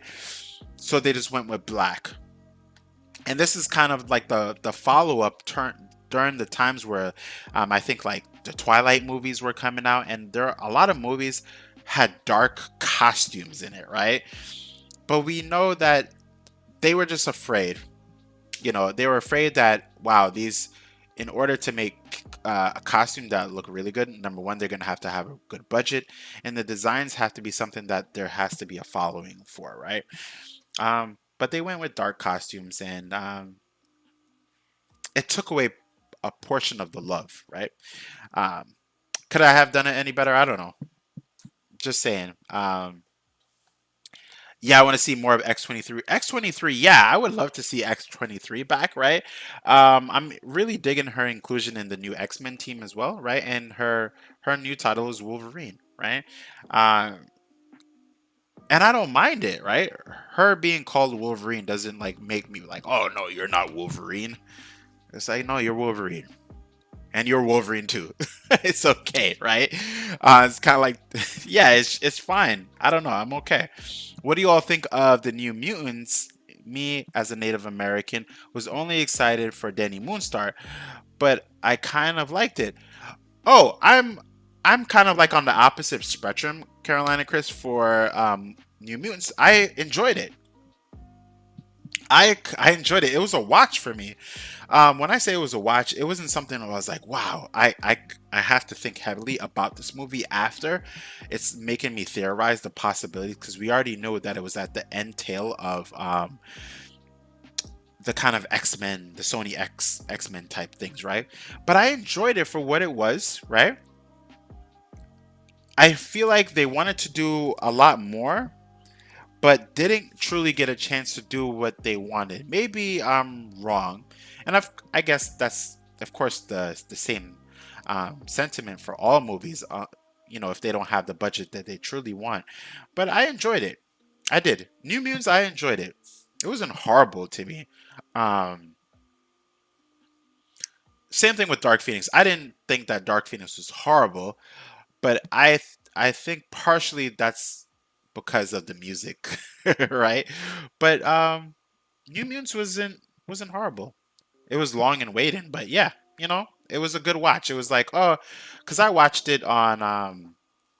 So they just went with black. And this is kind of like the follow-up turn during the times where I think like the Twilight movies were coming out, and there are a lot of movies had dark costumes in it, right? But we know that they were just afraid. They were afraid that, wow, in order to make a costume that look really good, number one, they're going to have a good budget, and the designs have to be something that there has to be a following for, right? But they went with dark costumes, and it took away a portion of the love, right? Could I have done it any better? I don't know. Just saying. Yeah, I want to see more of X-23. X-23, yeah, I would love to see X-23 back, right? I'm really digging her inclusion in the new X-Men team as well, right? And her new title is Wolverine, right? Um, and I don't mind it, right? Her being called Wolverine doesn't like make me like, oh no, you're not Wolverine. It's like, no, you're Wolverine. And you're Wolverine too. It's okay, right? It's kind of like, yeah, it's fine. I don't know. I'm okay. What do you all think of the New Mutants? Me, as a Native American, was only excited for Danny Moonstar, but I kind of liked it. Oh, I'm kind of like on the opposite spectrum, Carolina Chris, for New Mutants. I enjoyed it. I enjoyed it. It was a watch for me. When I say it was a watch, it wasn't something I was like, wow, I have to think heavily about this movie after. It's making me theorize the possibilities because we already know that it was at the end tail of the kind of X-Men, the Sony X-Men type things, right? But I enjoyed it for what it was, right? I feel like they wanted to do a lot more, but didn't truly get a chance to do what they wanted. Maybe I'm wrong, and I guess that's of course the same sentiment for all movies. You know, if they don't have the budget that they truly want, but I enjoyed it. I did. New Mutants, I enjoyed it. It wasn't horrible to me. Um, Same thing with Dark Phoenix. I didn't think that Dark Phoenix was horrible, but I think partially that's because of the music, right? But New Mutants wasn't horrible. It was long and waiting, but yeah, you know, it was a good watch. It was like, oh, because I watched it on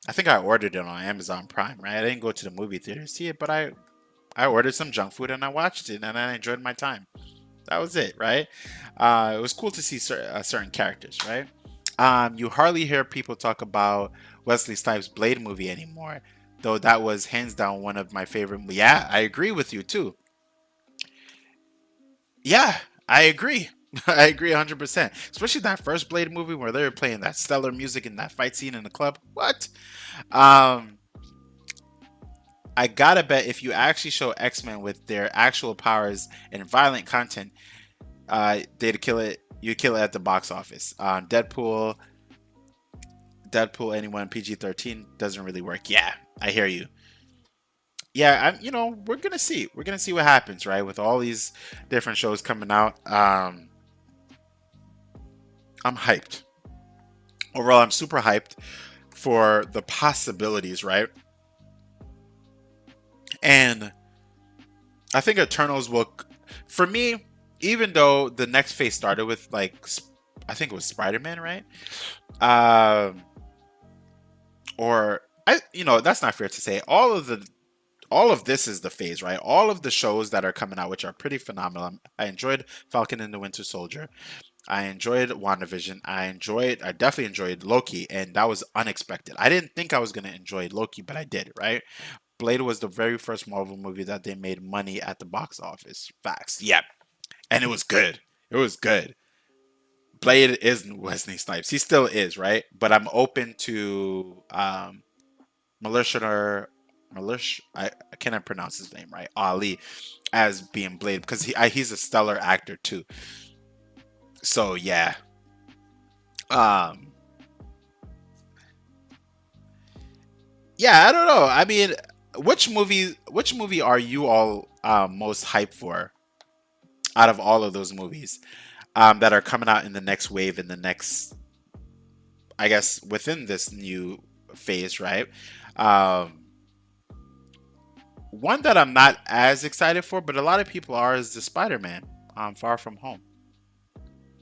I think I ordered it on Amazon Prime, right? I didn't go to the movie theater to see it, but I ordered some junk food and I watched it and I enjoyed my time. That was it, right? It was cool to see certain characters, right? You hardly hear people talk about Wesley Snipes' Blade movie anymore, though that was hands down one of my favorite. Yeah, I agree with you too. Yeah, I agree. I agree 100%. Especially that first Blade movie where they were playing that stellar music in that fight scene in the club. What? Um, I gotta bet if you actually show X-Men with their actual powers and violent content, they'd kill it. You kill it at the box office. Deadpool, anyone PG-13 doesn't really work. Yeah, I hear you. Yeah, you know, we're gonna see. We're gonna see what happens, right? With all these different shows coming out. I'm hyped. Overall, I'm super hyped for the possibilities, right? And I think Eternals will, for me, even though the next phase started with like, I think it was Spider-Man, right? Um, or you know, that's not fair to say. All of this is the phase, right? All of the shows that are coming out, which are pretty phenomenal. I enjoyed Falcon and the Winter Soldier. I enjoyed WandaVision. I definitely enjoyed Loki, and that was unexpected. I didn't think I was gonna enjoy Loki, but I did, right? Blade was the very first Marvel movie that they made money at the box office. Facts. Yep. And it was good. It was good. Blade is Wesley Snipes. He still is, right? But I'm open to I cannot pronounce his name right. Ali as being Blade because he's a stellar actor too. So yeah. Um yeah, I don't know. I mean, which movie are you all most hyped for out of all of those movies that are coming out in the next wave in the next, I guess, within this new phase, right? Um, One that I'm not as excited for, but a lot of people are, is the Spider-Man, Far From Home.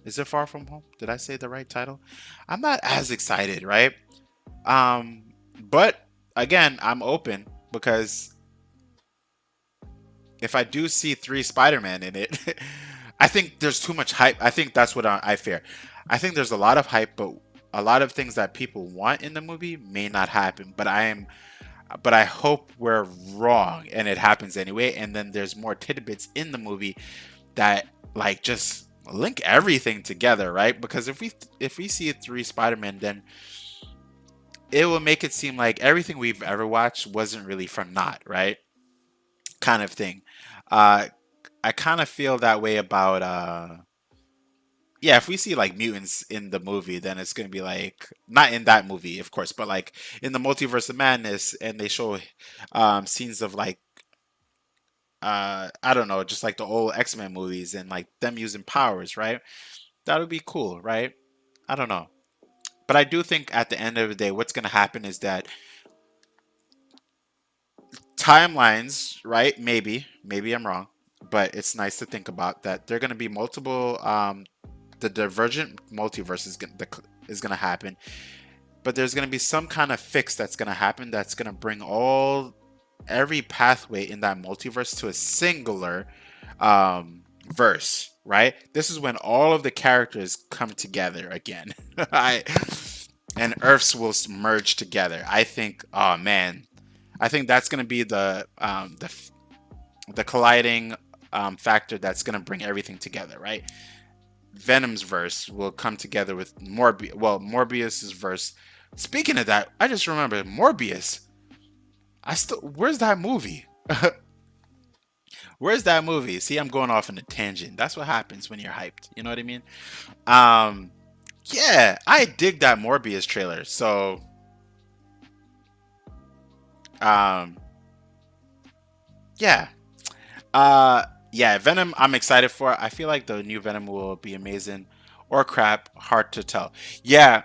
Is it Far From Home? Did I say the right title? I'm not as excited, right? But again, I'm open because if I do see 3 Spider-Man in it, I think there's too much hype. I think that's what I fear. I think there's a lot of hype, but a lot of things that people want in the movie may not happen. But I hope we're wrong and it happens anyway. And then there's more tidbits in the movie that like just link everything together, right? Because if we see 3 Spider-Man, then it will make it seem like everything we've ever watched wasn't really for naught, right? Kind of thing. Uh, I kind of feel that way about yeah, if we see like mutants in the movie, then it's gonna be like not in that movie, of course, but like in the Multiverse of Madness, and they show scenes of like I don't know, just like the old X-Men movies and like them using powers, right? That would be cool, right? I don't know. But I do think at the end of the day, what's gonna happen is that timelines, right? Maybe I'm wrong, but it's nice to think about that. There are gonna be multiple the divergent multiverse is gonna happen, but there's gonna be some kind of fix that's gonna happen that's gonna bring every pathway in that multiverse to a singular verse, right? This is when all of the characters come together again. And Earths will merge together. I think, oh man, I think that's gonna be the colliding factor that's gonna bring everything together, right? Venom's verse will come together with Morbius's verse. Speaking of that, I just remember Morbius. Where's that movie? Where's that movie? See, I'm going off on a tangent. That's what happens when you're hyped. You know what I mean? Yeah, I dig that Morbius trailer. So, yeah. Yeah, Venom, I'm excited for. I feel like the new Venom will be amazing or crap, hard to tell. Yeah.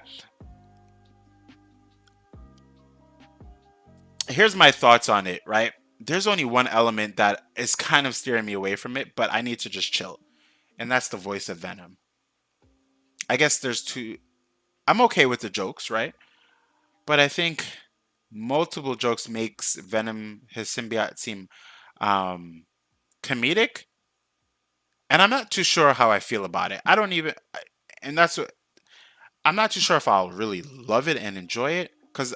Here's my thoughts on it, right? There's only one element that is kind of steering me away from it, but I need to just chill. And that's the voice of Venom. I guess there's two. I'm okay with the jokes, right? But I think multiple jokes makes Venom, his symbiote, seem comedic. And I'm not too sure how I feel about it. I don't even, and that's what, I'm not too sure if I'll really love it and enjoy it. Because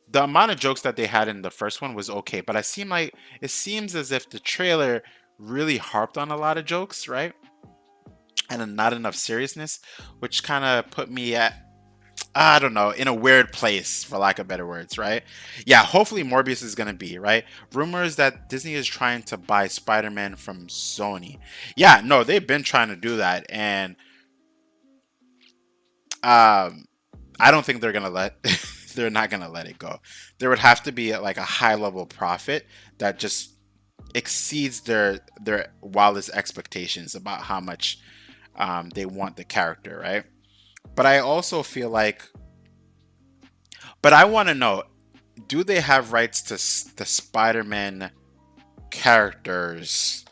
the amount of jokes that they had in the first one was okay. But it seems as if the trailer really harped on a lot of jokes, right? And not enough seriousness, which kind of put me at, I don't know, in a weird place, for lack of better words, right? Yeah, hopefully Morbius is going to be, right? Rumors that Disney is trying to buy Spider-Man from Sony. Yeah, no, they've been trying to do that. And I don't think they're going to they're not going to let it go. There would have to be like a high level profit that just exceeds their wildest expectations about how much they want the character, right? But I also feel like, but I want to know, do they have rights to the Spider-Man characters,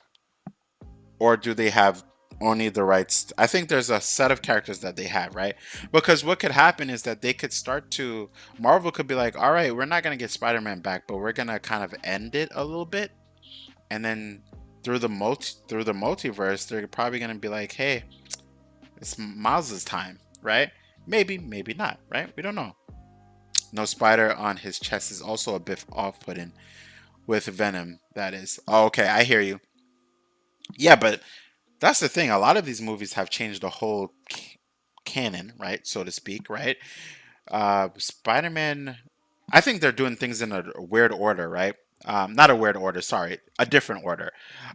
or do they have only the rights? I think there's a set of characters that they have, right? Because what could happen is that they could start to, Marvel could be like, all right, we're not going to get Spider-Man back, but we're going to kind of end it a little bit. And then through the multiverse, they're probably going to be like, hey, it's Miles' time, right? Maybe not, right? We don't know. No spider on his chest is also a bit off-putting with Venom, that is. Oh, okay, I hear you. Yeah, but that's the thing. A lot of these movies have changed the whole canon, right? So to speak, right? Spider-Man, I think they're doing things in a weird order, right? Not a weird order, sorry. A different order.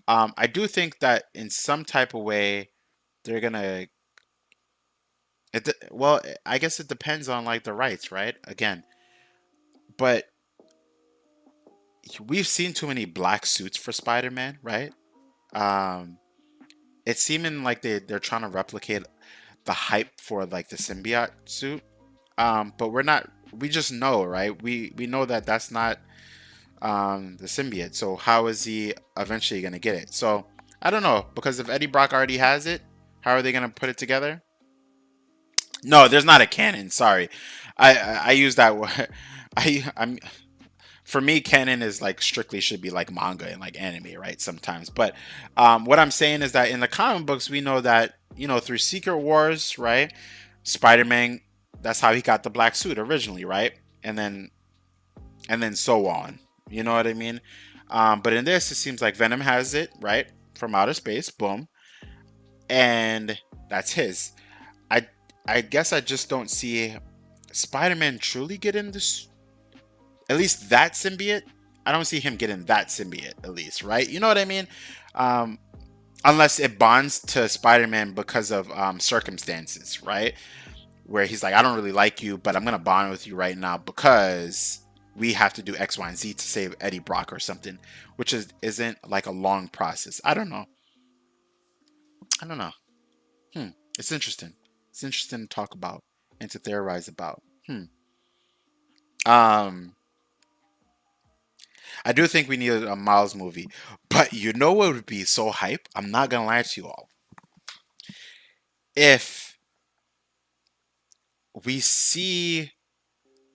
I do think that in some type of way, they're going to, well, I guess it depends on like the rights, right? Again, but we've seen too many black suits for Spider-Man, right? It's seeming like they're trying to replicate the hype for like the symbiote suit, but we just know, right? We know that that's not the symbiote. So how is he eventually gonna get it? So I don't know, because if Eddie Brock already has it, how are they gonna put it together? No, there's not a canon. Sorry, I use that word. I'm For me, canon is like strictly should be like manga and like anime, right? Sometimes, but what I'm saying is that in the comic books, we know that through Secret Wars, right? Spider-Man, that's how he got the black suit originally, right? And then so on. You know what I mean? But in this, it seems like Venom has it, right? From outer space, boom, and that's his. I guess I just don't see Spider-Man truly getting this, at least that symbiote? I don't see him getting that symbiote, at least, right? You know what I mean? Um, unless it bonds to Spider-Man because of circumstances, right? Where he's like, I don't really like you, but I'm gonna bond with you right now because we have to do X, Y, and Z to save Eddie Brock or something, which isn't like a long process. I don't know. I don't know. It's interesting. It's interesting to talk about and to theorize about. Um, I do think we need a Miles movie, but you know what would be so hype? I'm not gonna lie to you all. If we see,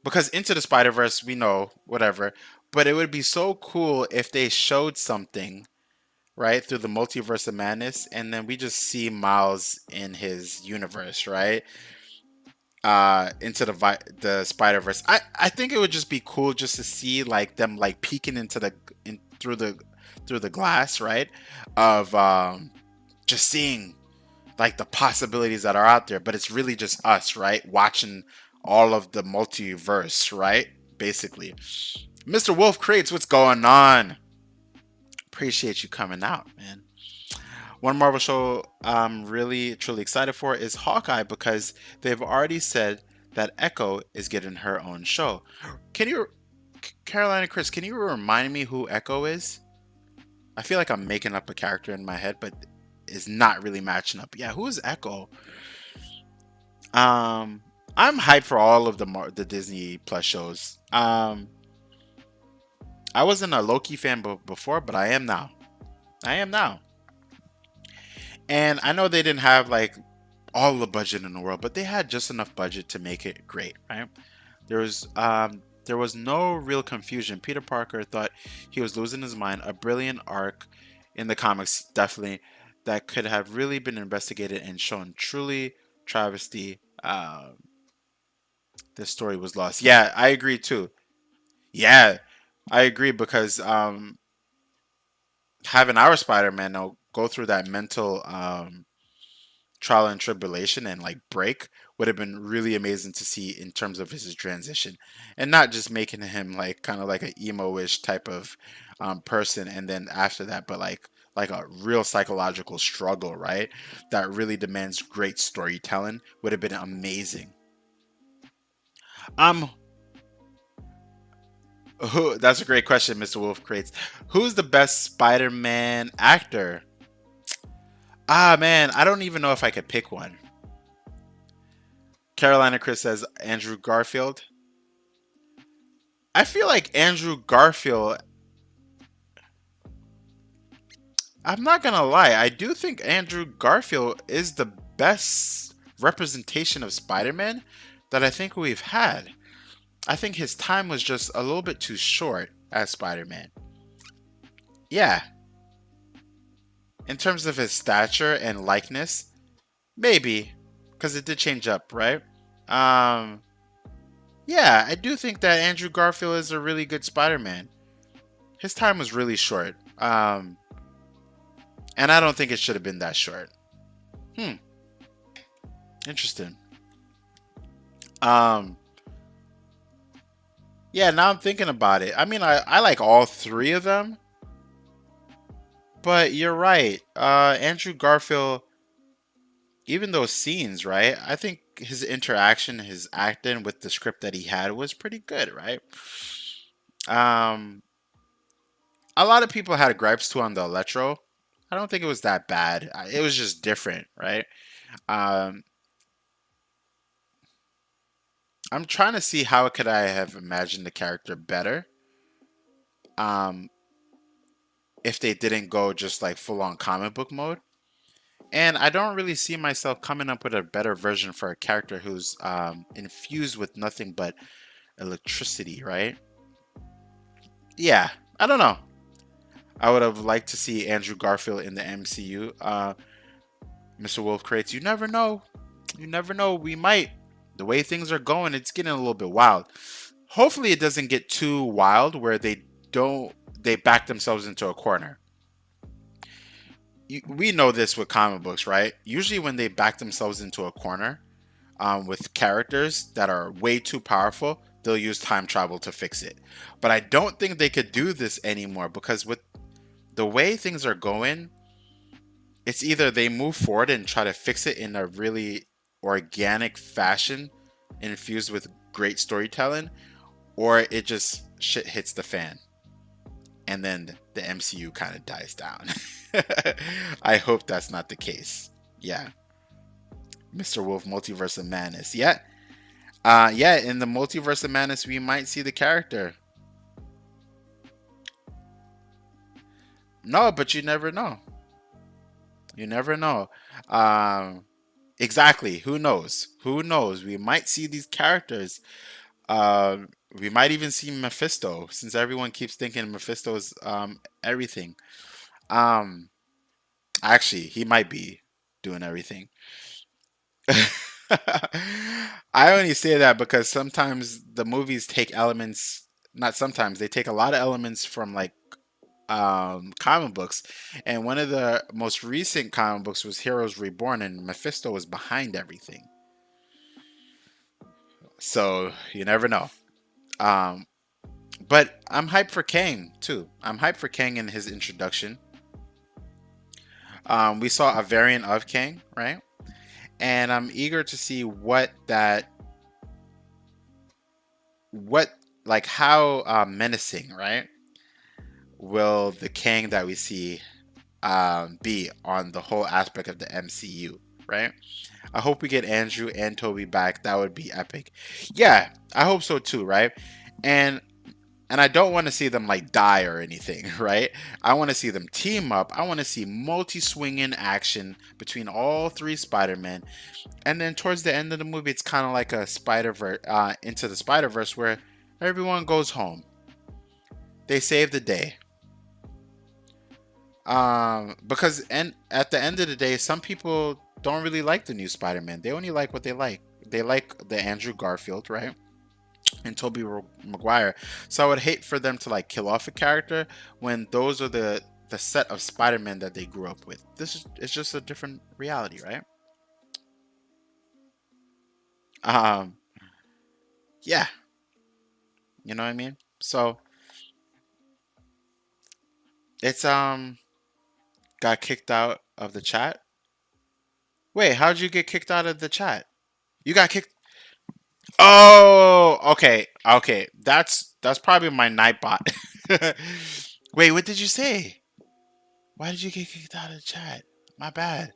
because Into the Spider-Verse, we know whatever, but it would be so cool if they showed something right through the Multiverse of Madness, and then we just see Miles in his universe, right? Into the Spider-Verse. I think it would just be cool just to see like them like peeking into through the glass, right? Of just seeing like the possibilities that are out there, but it's really just us, right? Watching all of the multiverse, right? Basically. Mr. Wolf Crates, what's going on? Appreciate you coming out, man. One Marvel show I'm really truly excited for is Hawkeye, because they've already said that Echo is getting her own show. Can you, Carolina Chris, can you remind me who Echo is? I feel like I'm making up a character in my head, but is not really matching up. Yeah, who is Echo? I'm hyped for all of the Disney Plus shows. I wasn't a Loki fan before, but I am now. And I know they didn't have like all the budget in the world, but they had just enough budget to make it great, right? There was no real confusion. Peter Parker thought he was losing his mind. A brilliant arc in the comics, definitely, that could have really been investigated and shown. Truly travesty. This story was lost. Yeah, I agree too. Yeah, I agree, because having our Spider-Man now go through that mental trial and tribulation and like break would have been really amazing to see in terms of his transition, and not just making him like kind of like an emo-ish type of person, and then after that, but like a real psychological struggle, right? That really demands great storytelling. Would have been amazing. That's a great question, Mr. Wolf Crates. Who's the best Spider-Man actor? Ah, man, I don't even know if I could pick one. Carolina Chris says Andrew Garfield. I feel like Andrew Garfield, I'm not gonna lie, I do think Andrew Garfield is the best representation of Spider-Man that I think we've had. I think his time was just a little bit too short as Spider-Man. Yeah. In terms of his stature and likeness, maybe, because it did change up, right? Yeah, I do think that Andrew Garfield is a really good Spider-Man. His time was really short. And I don't think it should have been that short. Interesting. Yeah, now I'm thinking about it. I mean, I like all three of them. But you're right. Andrew Garfield, even those scenes, right? I think his interaction, his acting with the script that he had was pretty good, right? A lot of people had gripes too on the Electro. I don't think it was that bad. It was just different, right? I'm trying to see how could I have imagined the character better. If they didn't go just like full on comic book mode. And I don't really see myself coming up with a better version for a character who's infused with nothing but electricity, right? Yeah, I don't know. I would have liked to see Andrew Garfield in the MCU. Mr. Wolf Crates, you never know. You never know. We might. The way things are going, it's getting a little bit wild. Hopefully it doesn't get too wild where they back themselves into a corner. We know this with comic books, right? Usually when they back themselves into a corner, with characters that are way too powerful, they'll use time travel to fix it. But I don't think they could do this anymore, because with the way things are going, it's either they move forward and try to fix it in a really organic fashion infused with great storytelling, or it just shit hits the fan and then the MCU kind of dies down. I hope that's not the case. Yeah. Mr. Wolf, Multiverse of Madness. Yeah. Yeah, in the Multiverse of Madness, we might see the character. No, but you never know. You never know. Exactly. Who knows? Who knows? We might see these characters. We might even see Mephisto, since everyone keeps thinking Mephisto is everything. Actually, he might be doing everything. I only say that because sometimes the movies take elements, not sometimes, they take a lot of elements from like comic books, and one of the most recent comic books was Heroes Reborn, and Mephisto was behind everything. So you never know. But I'm hyped for Kang too. I'm hyped for Kang in his introduction. We saw a variant of Kang, right? And I'm eager to see how menacing, right, will the Kang that we see be on the whole aspect of the MCU, right? I hope we get Andrew and Toby back. That would be epic. Yeah, I hope so too, right? And I don't want to see them like die or anything, right? I want to see them team up. I want to see multi-swinging action between all three Spider-Men. And then towards the end of the movie, it's kind of like a Spider-Verse, Into the Spider-Verse, where everyone goes home. They save the day. Because at the end of the day, some people don't really like the new Spider-Man. They only like what they like. They like the Andrew Garfield, right? And Tobey Maguire. So I would hate for them to like kill off a character when those are the set of Spider-Man that they grew up with. It's just a different reality, right? Yeah. You know what I mean? So it's got kicked out of the chat. Wait, how'd you get kicked out of the chat? You got kicked. Oh, okay. Okay. That's probably my Nightbot. Wait, what did you say? Why did you get kicked out of the chat? My bad.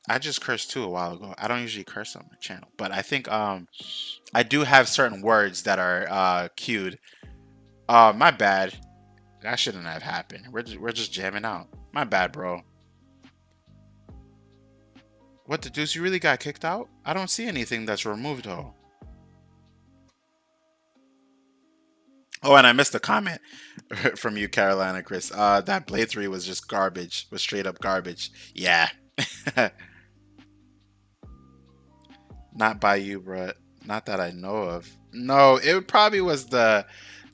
I just cursed too a while ago. I don't usually curse on my channel, but I think I do have certain words that are queued. My bad. That shouldn't have happened. We're just jamming out. My bad, bro. What the deuce? You really got kicked out? I don't see anything that's removed though. Oh, and I missed a comment from you, Carolina Chris. That Blade 3 was just garbage. Was straight up garbage. Yeah. Not by you, bro. Not that I know of. No, it probably was the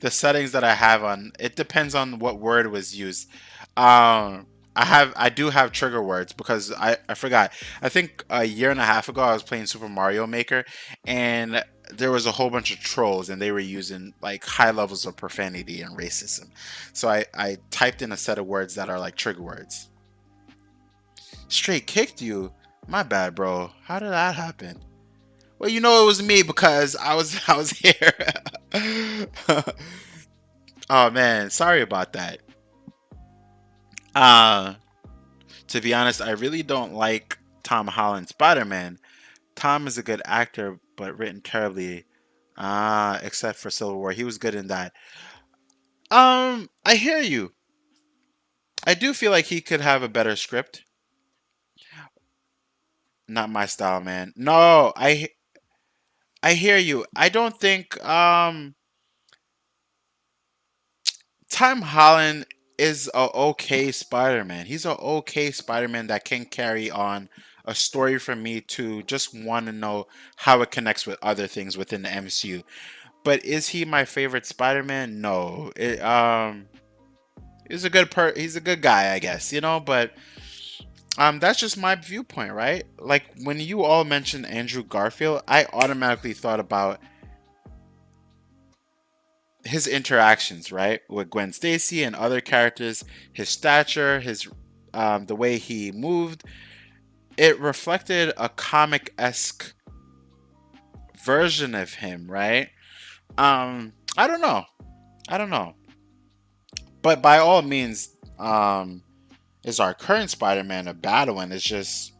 settings that I have on. It depends on what word was used. I do have trigger words because I forgot. I think a year and a half ago I was playing Super Mario Maker, and there was a whole bunch of trolls, and they were using like high levels of profanity and racism. So I typed in a set of words that are like trigger words. Straight kicked you? My bad, bro. How did that happen? Well, you know it was me because I was here. Oh man, sorry about that. To be honest, I really don't like Tom Holland's Spider-Man. Tom is a good actor, but written terribly. Except for Civil War. He was good in that. I hear you. I do feel like he could have a better script. Not my style, man. No, I hear you. I don't think Tom Holland is a okay Spider-Man. He's a okay Spider-Man that can carry on a story for me to just want to know how it connects with other things within the MCU. But is he my favorite Spider-Man? No. He's a good guy, I guess, you know, but That's just my viewpoint, right? Like when you all mentioned Andrew Garfield, I automatically thought about his interactions, right, with Gwen Stacy and other characters, his stature, his the way he moved. It reflected a comic-esque version of him, right? I don't know. I don't know. But by all means, is our current Spider-Man a bad one? It's just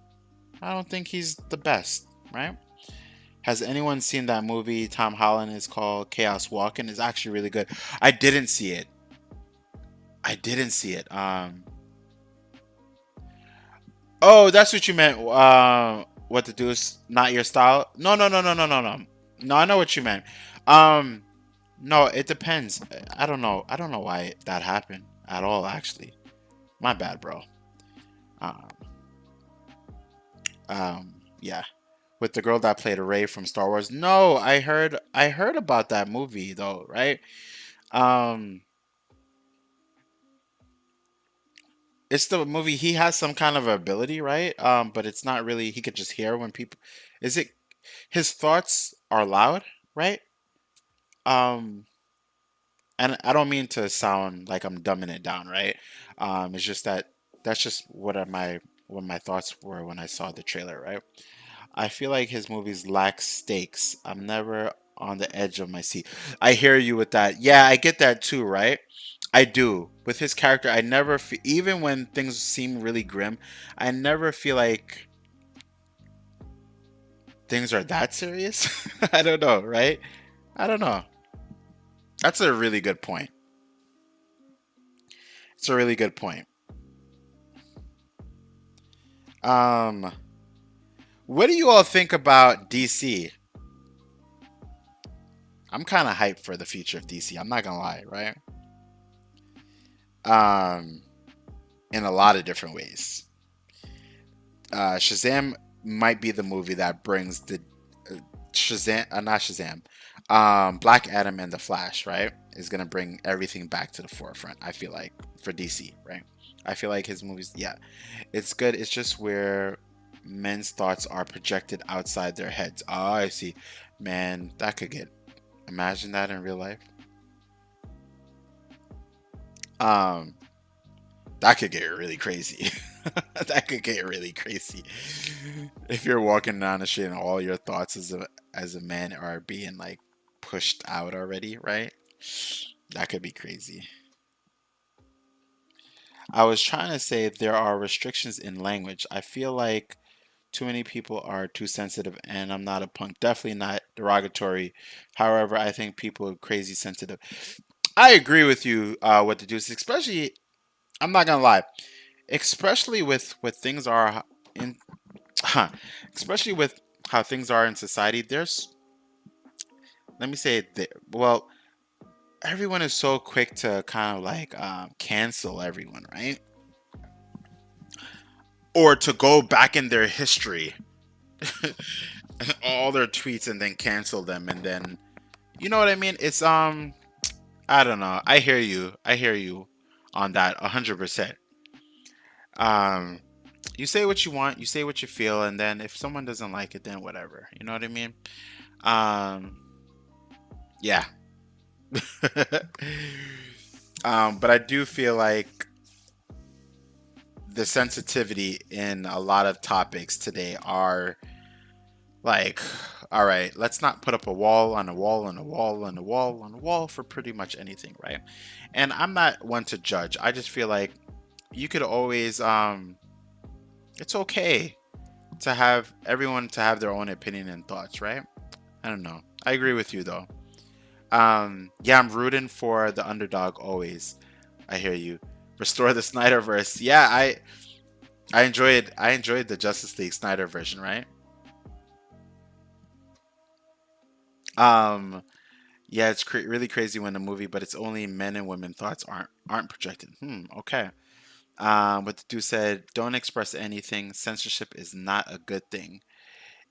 I don't think he's the best, right? Has anyone seen that movie Tom Holland is called Chaos Walking? It's actually really good. I didn't see it. I didn't see it. Oh, that's what you meant. What to do is not your style. No, no, no, no, no, no, no. No, I know what you meant. Um, no, it depends. I don't know. I don't know why that happened at all. Actually, my bad, bro. Um, yeah, with the girl that played Rey from Star Wars. No, I heard about that movie though, right? Um, it's the movie he has some kind of ability, right? But it's not really he could just hear when people is it his thoughts are loud, right? Um, and I don't mean to sound like I'm dumbing it down, right? It's just that that's just what my thoughts were when I saw the trailer, right? I feel like his movies lack stakes. I'm never on the edge of my seat. I hear you with that. Yeah, I get that too, right? I do. With his character, I never even when things seem really grim, I never feel like things are that serious. I don't know, right? I don't know. That's a really good point. It's a really good point. Um, what do you all think about DC? I'm kind of hyped for the future of DC. I'm not gonna lie, right? Um, in a lot of different ways. Shazam might be the movie that brings the Shazam, not Shazam, Black Adam and the Flash, right? Is gonna bring everything back to the forefront. I feel like for DC, right? I feel like his movies, yeah, it's good. It's just where men's thoughts are projected outside their heads. Oh, I see. Man, that could get. Imagine that in real life. Um, that could get really crazy. That could get really crazy. If you're walking down the street and all your thoughts as a man are being like pushed out already, right? That could be crazy. I was trying to say there are restrictions in language. I feel like too many people are too sensitive, and I'm not a punk. Definitely not derogatory. However, I think people are crazy sensitive. I agree with you. What to do, especially. I'm not gonna lie, especially with what things are in, especially with how things are in society. There's, let me say, well, everyone is so quick to kind of like cancel everyone, right? Or to go back in their history, all their tweets, and then cancel them, and then you know what I mean? It's I don't know. I hear you. I hear you on that 100%. Um, you say what you want, you say what you feel, and then if someone doesn't like it, then whatever. You know what I mean? Um, yeah. But I do feel like the sensitivity in a lot of topics today are like, all right, let's not put up a wall on a wall on a wall on a wall on a wall for pretty much anything, right? And I'm not one to judge. I just feel like you could always it's okay to have everyone to have their own opinion and thoughts, right? I don't know. I agree with you though. Yeah, I'm rooting for the underdog always. I hear you. Restore the Snyderverse. Yeah, I enjoyed the Justice League Snyder version, right? Um, yeah, it's really crazy when the movie, but it's only men and women thoughts aren't projected. Okay. But the dude said, "Don't express anything. Censorship is not a good thing.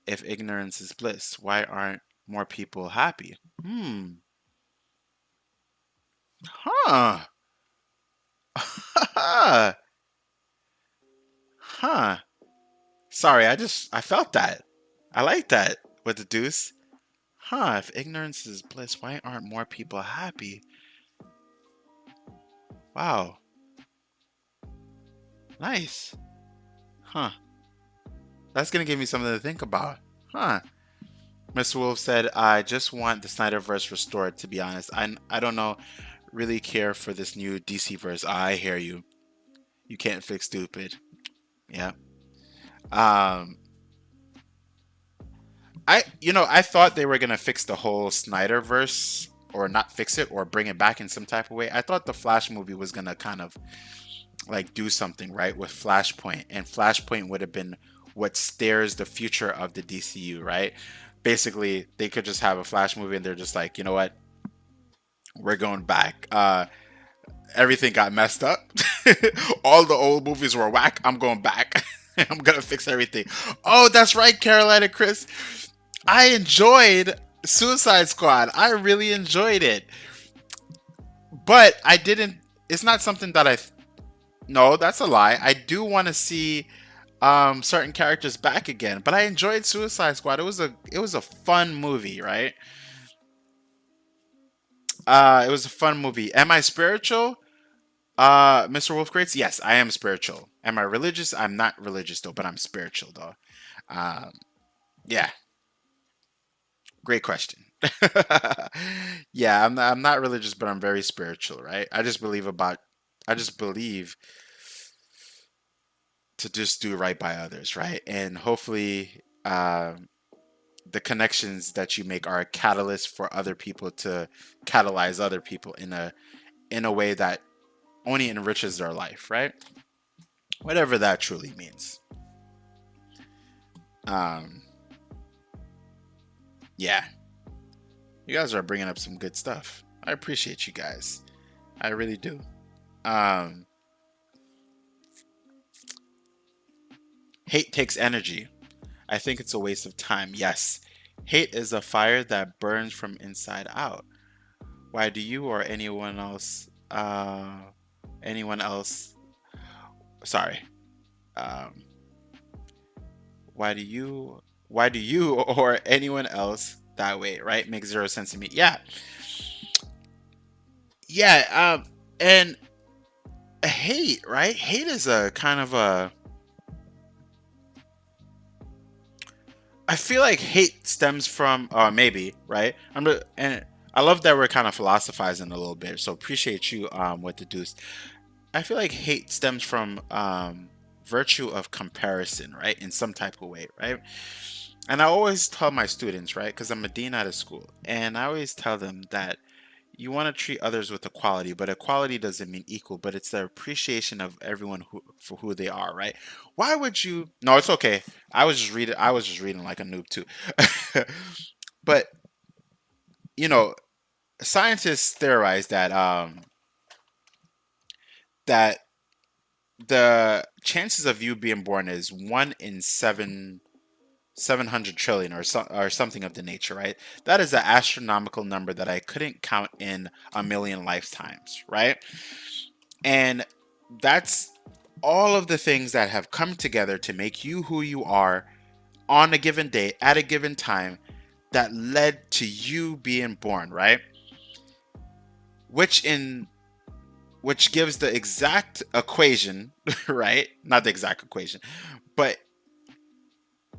If ignorance is bliss, why aren't more people happy?" Huh. Huh. Sorry, I felt that. I like that with the deuce. Huh, if ignorance is bliss, why aren't more people happy? Wow. Nice. Huh. That's gonna give me something to think about. Huh. Mr. Wolf said, I just want the Snyderverse restored, to be honest. I don't know, really care for this new DC verse. I hear you. You can't fix stupid. Yeah. Um I thought they were gonna fix the whole Snyderverse, or not fix it, or bring it back in some type of way. I thought the Flash movie was gonna kind of like do something right with Flashpoint, and Flashpoint would have been what steers the future of the DCU, right? Basically, they could just have a Flash movie and they're just like, you know what? We're going back. Everything got messed up. All the old movies were whack. I'm going back. I'm gonna fix everything. Oh, that's right, Carolina Chris. I enjoyed Suicide Squad. I really enjoyed it. But I didn't. It's not something that I. No, that's a lie. I do want to see certain characters back again. But I enjoyed Suicide Squad. It was a fun movie, right? It was a fun movie. Am I spiritual? Mr. Wolf Crates? Yes, I am spiritual. Am I religious? I'm not religious though, but I'm spiritual though. Yeah. Great question. Yeah, I'm not religious, but I'm very spiritual, right? I just believe to just do right by others, right? And hopefully the connections that you make are a catalyst for other people to catalyze other people in a way that only enriches their life, right? Whatever that truly means. Yeah. You guys are bringing up some good stuff. I appreciate you guys. I really do. Hate takes energy. I think it's a waste of time. Yes. Hate is a fire that burns from inside out. Why do you or anyone else sorry. Why do you or anyone else that way, right? Makes zero sense to me. Yeah. And hate, right? Hate is a kind of a, I feel like hate stems from, maybe, right? And I love that we're kind of philosophizing a little bit, so appreciate you with the deuce. I feel like hate stems from virtue of comparison, right? In some type of way, right? And I always tell my students, right? Because I'm a dean at a school, and I always tell them that you want to treat others with equality, but equality doesn't mean equal, but it's the appreciation of everyone for who they are, right? Why would you? No, it's okay. I was just reading like a noob too. But scientists theorize that that the chances of you being born is 1 in 700 trillion, or something of the nature, right? That is an astronomical number that I couldn't count in a million lifetimes, right? And that's all of the things that have come together to make you who you are on a given day at a given time that led to you being born, right? Which gives the exact equation, right? Not the exact equation, but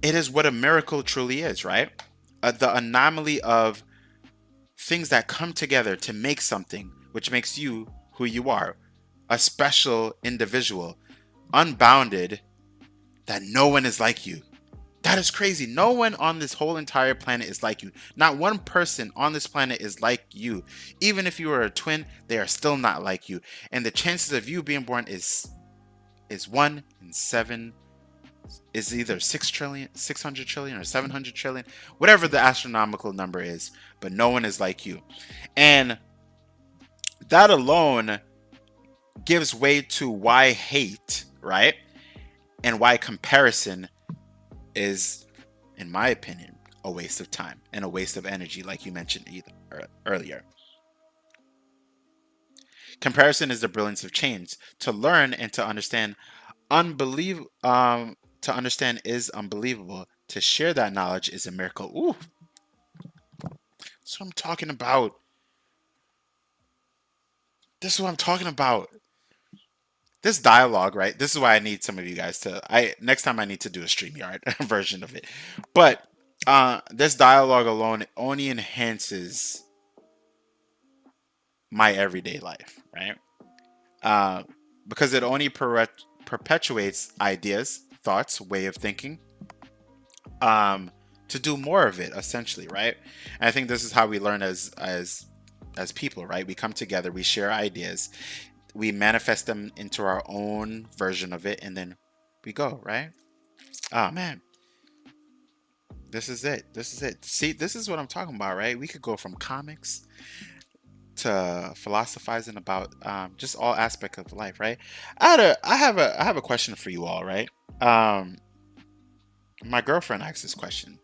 it is what a miracle truly is, right? The anomaly of things that come together to make something, which makes you who you are, a special individual, unbounded, that no one is like you. That is crazy. No one on this whole entire planet is like you. Not one person on this planet is like you. Even if you were a twin, they are still not like you. And the chances of you being born is 1 in 7, is either 600 trillion or 700 trillion, whatever the astronomical number is, but no one is like you. And that alone gives way to why hate, right? And why comparison is, in my opinion, a waste of time and a waste of energy, like you mentioned earlier. Comparison is the brilliance of change. To learn and to understand to understand is unbelievable. To share that knowledge is a miracle. Ooh, that's what I'm talking about. This is what I'm talking about. This dialogue, right? This is why I need some of you guys to. Next time I need to do a StreamYard version of it. But this dialogue alone only enhances my everyday life, right? Because it only perpetuates ideas, thoughts, way of thinking, to do more of it, essentially, right? And I think this is how we learn as people, right? We come together, we share ideas, we manifest them into our own version of it, and then we go, right? Oh man, this is it. This is it. See, this is what I'm talking about, right? We could go from comics to philosophizing about just all aspects of life, right? I have a question for you all, right? My girlfriend asked this question.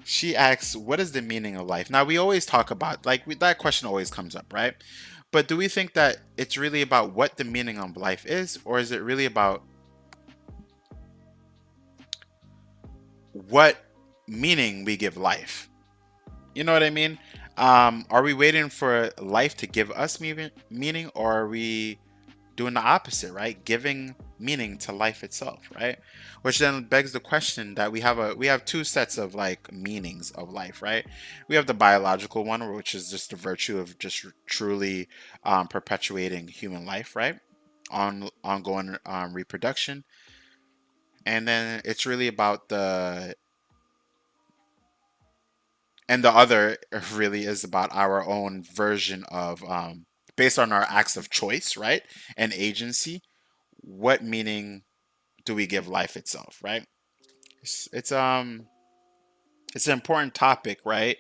She asks, what is the meaning of life? Now, we always talk about, like, that question always comes up, right? But do we think that it's really about what the meaning of life is, or is it really about what meaning we give life? You know what I mean? Are we waiting for life to give us meaning, or are we doing the opposite, right? Giving meaning to life itself, right? Which then begs the question that we have two sets of like meanings of life, right? We have the biological one, which is just the virtue of just truly perpetuating human life, right? Ongoing reproduction. And then it's really about the other really is about our own version of based on our acts of choice, right? And agency. What meaning do we give life itself, right? It's an important topic, right,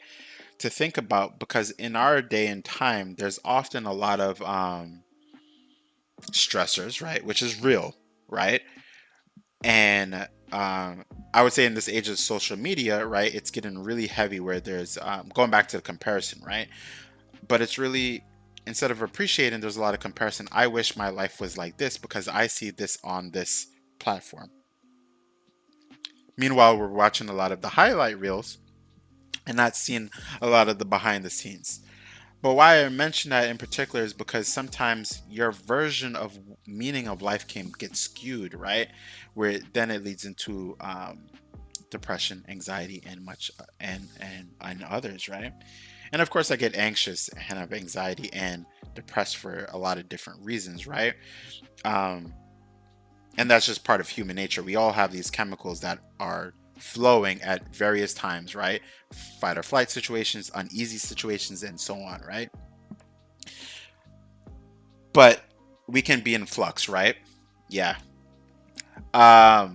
to think about, because in our day and time there's often a lot of stressors, right, which is real, right? And I would say in this age of social media, right, it's getting really heavy where there's going back to the comparison, right? But it's really, instead of appreciating, there's a lot of comparison. I wish my life was like this because I see this on this platform. Meanwhile, we're watching a lot of the highlight reels and not seeing a lot of the behind the scenes. But why I mention that in particular is because sometimes your version of meaning of life can get skewed, right? Where then it leads into depression, anxiety, and and others, right? And of course, I get anxious and have anxiety and depressed for a lot of different reasons, right? And that's just part of human nature. We all have these chemicals that are flowing at various times, right? Fight or flight situations, uneasy situations, and so on, right? But we can be in flux, right? Yeah. To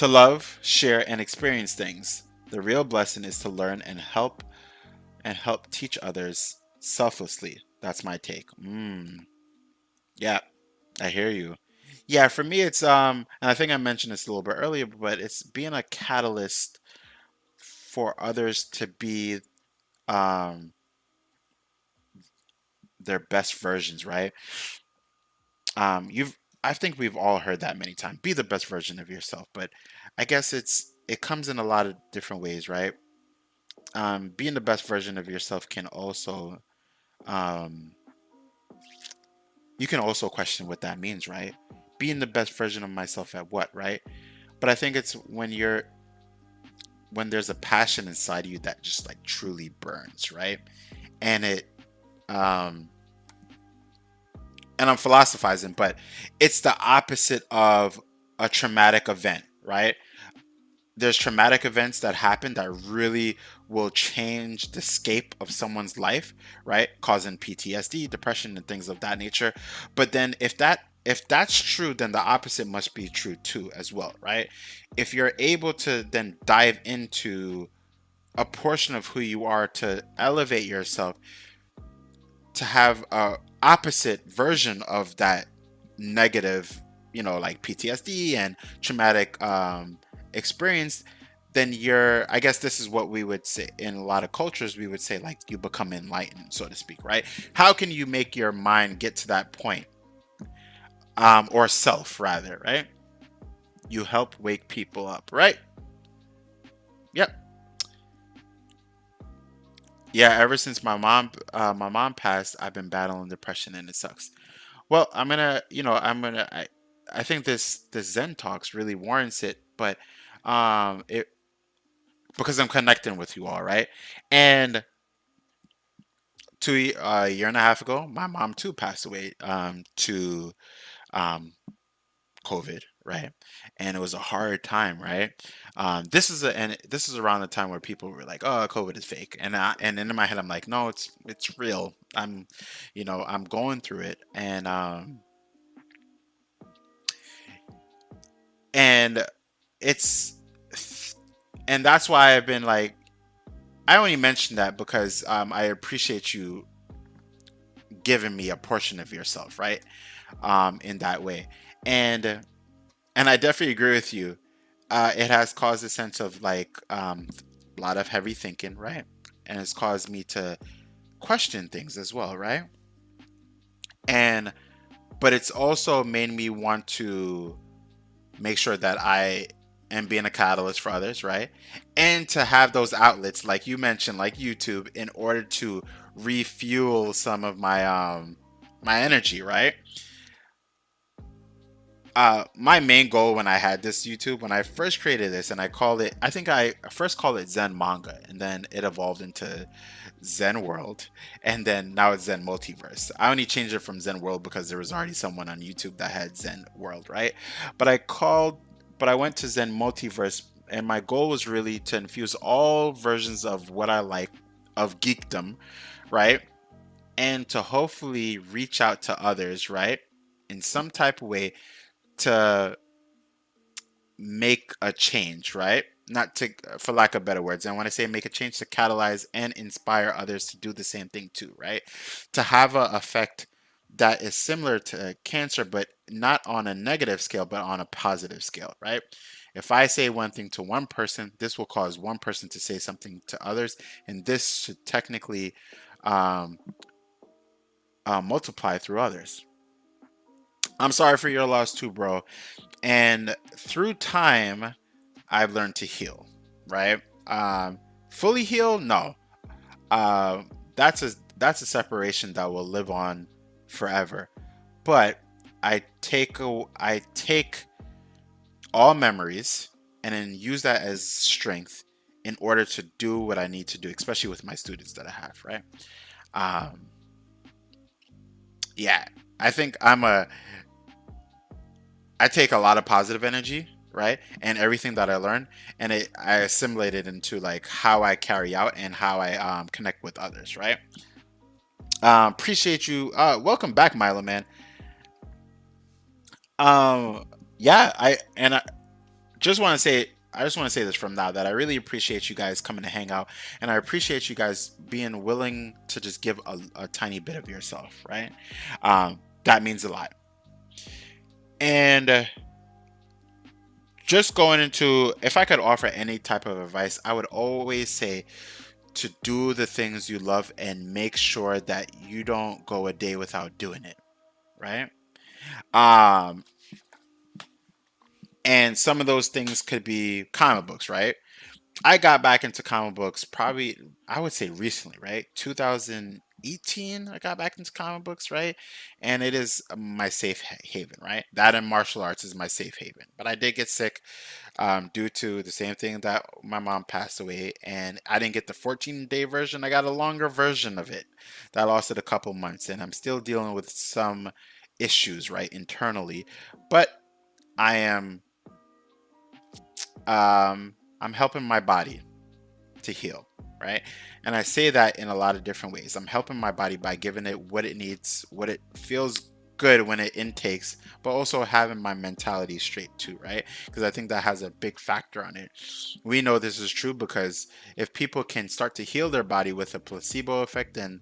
love, share, and experience things. The real blessing is to learn and help teach others selflessly. That's my take. Yeah, I hear you. Yeah, for me it's and I think I mentioned this a little bit earlier, but it's being a catalyst for others to be their best versions, right? I think we've all heard that many times. Be the best version of yourself, but I guess it comes in a lot of different ways, right? Being the best version of yourself can also you can also question what that means, right? Being the best version of myself at what, right? But I think it's when there's a passion inside you that just like truly burns, right? And and I'm philosophizing, but it's the opposite of a traumatic event, right? There's traumatic events that happen that really will change the scape of someone's life, right? Causing PTSD, depression, and things of that nature. But then if that's true, then the opposite must be true too as well, right? If you're able to then dive into a portion of who you are to elevate yourself, to have a opposite version of that negative, like PTSD and traumatic experience, then I guess this is what we would say in a lot of cultures, we would say like you become enlightened, so to speak, right? How can you make your mind get to that point? or self rather, right? You help wake people up, right? Yep. Yeah, ever since my mom passed, I've been battling depression and it sucks. Well, I think this Zen talks really warrants it, but it because I'm connecting with you all, right? And a year and a half ago, my mom too passed away to um COVID, right? And it was a hard time, right? This is around the time where people were like, "Oh, COVID is fake," and in my head, I'm like, "No, it's real." I'm going through it, and it's and that's why I've been like, I only mention that because I appreciate you giving me a portion of yourself, right? In that way, and and I definitely agree with you. It has caused a sense of like a lot of heavy thinking, right? And it's caused me to question things as well, right? And but it's also made me want to make sure that I am being a catalyst for others, right? And to have those outlets, like you mentioned, like YouTube, in order to refuel some of my energy, right? My main goal when I had this YouTube, when I first created this, and I think I first called it Zen Manga, and then it evolved into Zen World, and then now it's Zen Multiverse. I only changed it from Zen World because there was already someone on YouTube that had Zen World, right? But but I went to Zen Multiverse, and my goal was really to infuse all versions of what I like of geekdom, right? And to hopefully reach out to others, right? In some type of way to make a change, right? Not to, for lack of better words, and when I say make a change, to catalyze and inspire others to do the same thing too, right? To have a effect that is similar to cancer, but not on a negative scale, but on a positive scale, right? If I say one thing to one person, this will cause one person to say something to others, and this should technically um, multiply through others. I'm sorry for your loss too, bro. And through time, I've learned to heal, right? Fully heal, no. That's a separation that will live on forever. But I take all memories and then use that as strength in order to do what I need to do, especially with my students that I have, right? Um, yeah, I think I take a lot of positive energy, right? And everything that I learn, and I assimilate it into like how I carry out and how I connect with others, right? Appreciate you. Welcome back, Milo, man. Um, yeah, I just want to say, I just want to say this from now that I really appreciate you guys coming to hang out, and I appreciate you guys being willing to just give a tiny bit of yourself, right? That means a lot. And just going into, if I could offer any type of advice, I would always say to do the things you love and make sure that you don't go a day without doing it, right? Um, and some of those things could be comic books, right? I got back into comic books probably, I would say recently, right? 2018, I got back into comic books, right? And it is my safe haven, right? That and martial arts is my safe haven. But I did get sick due to the same thing that my mom passed away, and I didn't get the 14-day version. I got a longer version of it that lasted a couple months, and I'm still dealing with some issues, right, internally. But I am I'm helping my body to heal, right? And I say that in a lot of different ways. I'm helping my body by giving it what it needs, what it feels good when it intakes, but also having my mentality straight too, right? Because I think that has a big factor on it. We know this is true because if people can start to heal their body with a placebo effect, then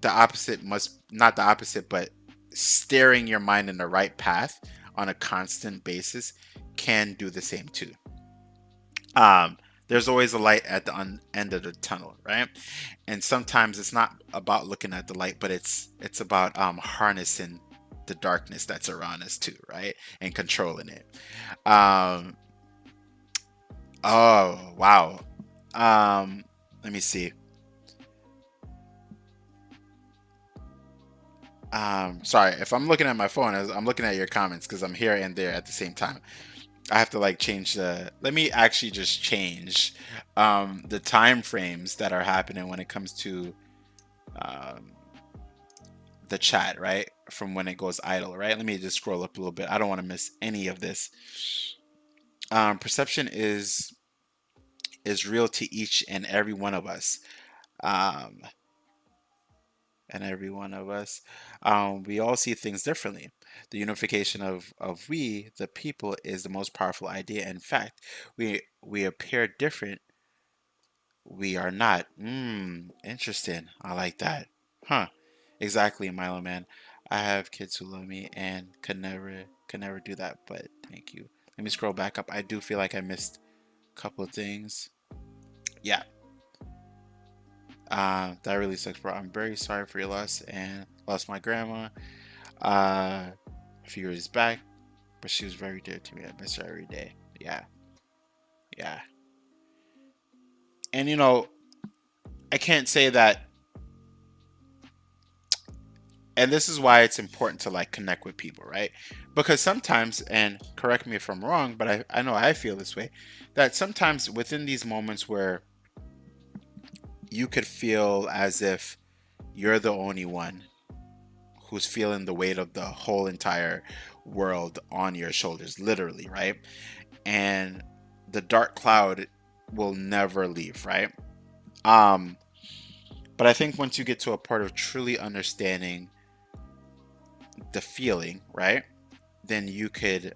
the opposite must, not the opposite, but steering your mind in the right path on a constant basis can do the same too. There's always a light at the end of the tunnel, right? And sometimes it's not about looking at the light, but it's about harnessing the darkness that's around us too, right? And controlling it. Oh wow. Let me see. Sorry if I'm looking at my phone. I'm looking at your comments because I'm here and there at the same time. I have to like change the. Let me actually just change the time frames that are happening when it comes to the chat, right? From when it goes idle, right? Let me just scroll up a little bit. I don't want to miss any of this. Perception is real to each and every one of us. Um, and every one of us, we all see things differently. The unification of we, the people, is the most powerful idea. In fact, we appear different. We are not. Interesting. I like that. Huh. Exactly, Milo Man. I have kids who love me and could never do that, but thank you. Let me scroll back up. I do feel like I missed a couple of things. Yeah. That really sucks, bro. I'm very sorry for your loss and lost my grandma a few years back, but she was very dear to me. I miss her every day. Yeah. Yeah. And you know, I can't say that, and this is why it's important to like connect with people, right? Because sometimes, and correct me if I'm wrong, but I know I feel this way, that sometimes within these moments where you could feel as if you're the only one who's feeling the weight of the whole entire world on your shoulders, literally, right? And the dark cloud will never leave, right? But I think once you get to a part of truly understanding the feeling, right, then you could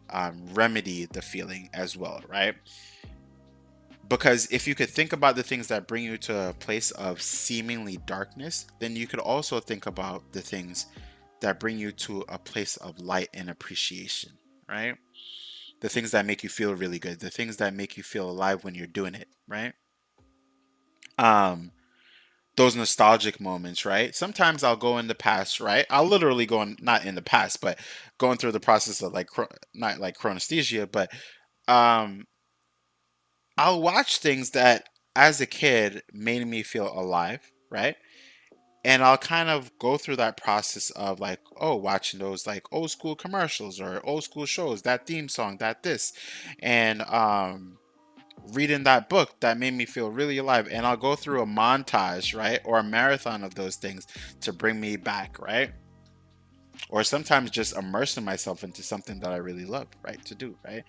remedy the feeling as well, right? Because if you could think about the things that bring you to a place of seemingly darkness, then you could also think about the things that bring you to a place of light and appreciation, right? The things that make you feel really good, the things that make you feel alive when you're doing it, right? Those nostalgic moments, right? Sometimes I'll go in the past, right? I'll literally go in, not in the past, but going through the process of like not like chronesthesia, but um I'll watch things that as a kid made me feel alive, right? And I'll kind of go through that process of like, oh, watching those like old school commercials or old school shows, that theme song, that this, and reading that book that made me feel really alive. And I'll go through a montage, right, or a marathon of those things to bring me back, right? Or sometimes just immersing myself into something that I really love, right, to do, right?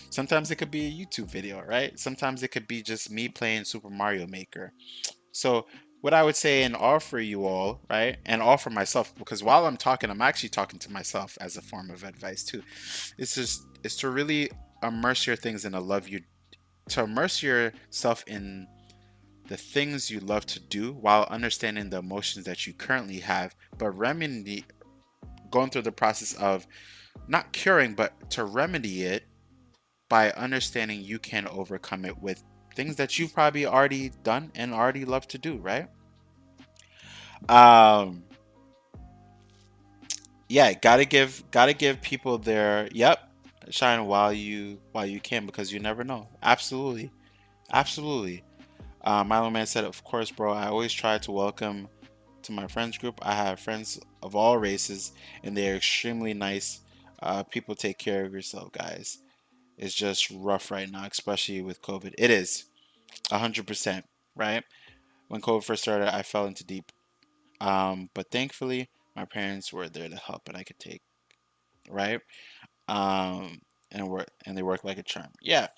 Sometimes it could be a YouTube video, right? Sometimes it could be just me playing Super Mario Maker. So what I would say and offer you all, right, and offer myself, because while I'm talking, I'm actually talking to myself as a form of advice too. It's to really immerse your things in a love you, to immerse yourself in the things you love to do while understanding the emotions that you currently have, but going through the process of not curing, but to remedy it by understanding you can overcome it with things that you've probably already done and already love to do, right? Yeah, gotta give people their shine while you can, because you never know. Absolutely. Absolutely. Milo Man said, of course, bro, I always try to welcome to my friends group. I have friends of all races and they're extremely nice. People, take care of yourself, guys. It's just rough right now, especially with COVID. It is 100%, right? When COVID first started, I fell into deep. But thankfully, my parents were there to help and I could take, right? And they work like a charm. Yeah.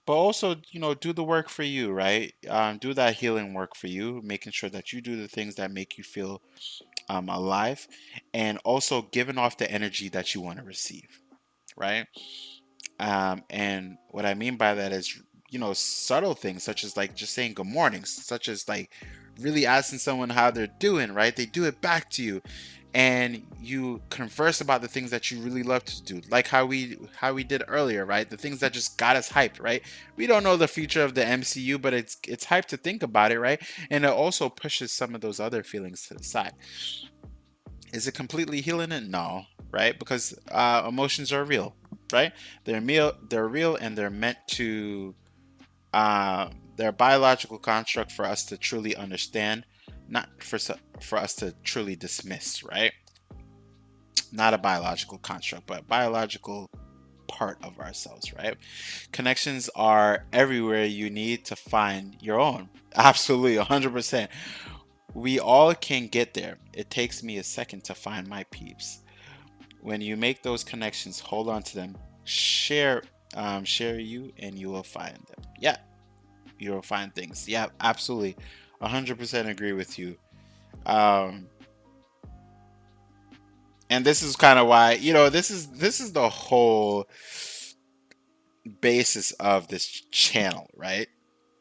But also, do the work for you, right? Do that healing work for you, making sure that you do the things that make you feel alive, and also giving off the energy that you want to receive, right? And what I mean by that is, subtle things such as like just saying good morning, such as like really asking someone how they're doing, right? They do it back to you, and you converse about the things that you really love to do, like how we did earlier, right? The things that just got us hyped, right? We don't know the future of the MCU, but it's hyped to think about it, right? And it also pushes some of those other feelings to the side. Is it completely healing it? No, right? Because emotions are real, right? They're real, and they're meant to. They're a biological construct for us to truly understand, not for us to truly dismiss, right? Not a biological construct, but a biological part of ourselves, right? Connections are everywhere you need to find your own. Absolutely, 100%. We all can get there. It takes me a second to find my peeps. When you make those connections, hold on to them. Share you, and you will find them. Yeah, you will find things. Yeah, absolutely, 100% agree with you. And this is kind of why, this is the whole basis of this channel, right?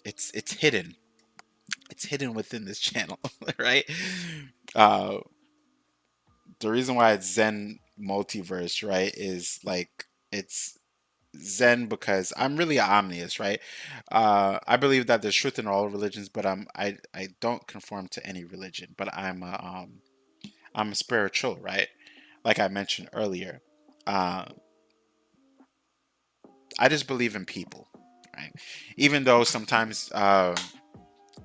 It's hidden. It's hidden within this channel, right? Uh, the reason why it's Zen Multiverse, right, is like it's Zen because I'm really an omniist, right? I believe that there's truth in all religions, but I don't conform to any religion, but I'm a spiritual, right? Like I mentioned earlier. Uh, I just believe in people, right? Even though sometimes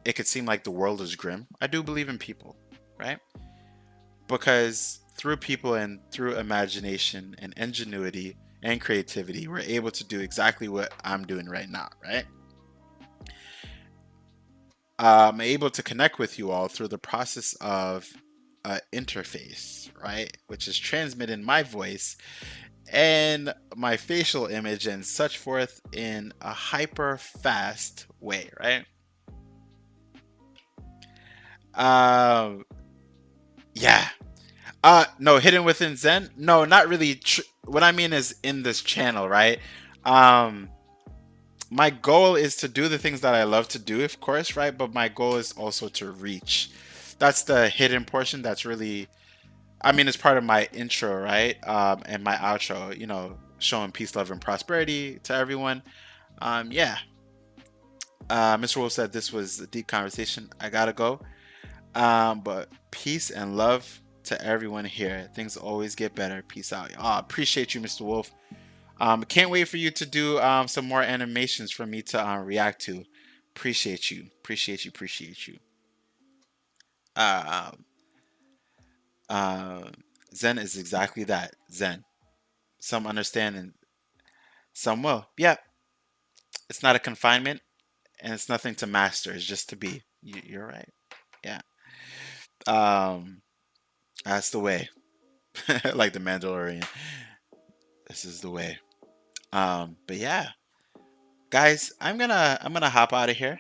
it could seem like the world is grim, I do believe in people, right? Because through people and through imagination and ingenuity and creativity, we're able to do exactly what I'm doing right now, right? I'm able to connect with you all through the process of interface, right? Which is transmitting my voice and my facial image and such forth in a hyper fast way, right? Yeah. No, hidden within Zen? No, not really. What I mean is in this channel, right? My goal is to do the things that I love to do, of course, right? But my goal is also to reach. That's the hidden portion. That's really, I mean, it's part of my intro, right? And my outro, showing peace, love, and prosperity to everyone. Yeah. Mr. Wolf said this was a deep conversation. I gotta go. But peace and love to everyone here. Things always get better. Peace out. Appreciate you, Mr. Wolf. Can't wait for you to do some more animations for me to react to. Appreciate you. Appreciate you. Appreciate you. Zen is exactly that. Zen. Some understand and some will. Yeah. It's not a confinement, and it's nothing to master. It's just to be. You're right. Yeah. That's the way. Like the Mandalorian. This is the way. But yeah, guys, I'm gonna hop out of here,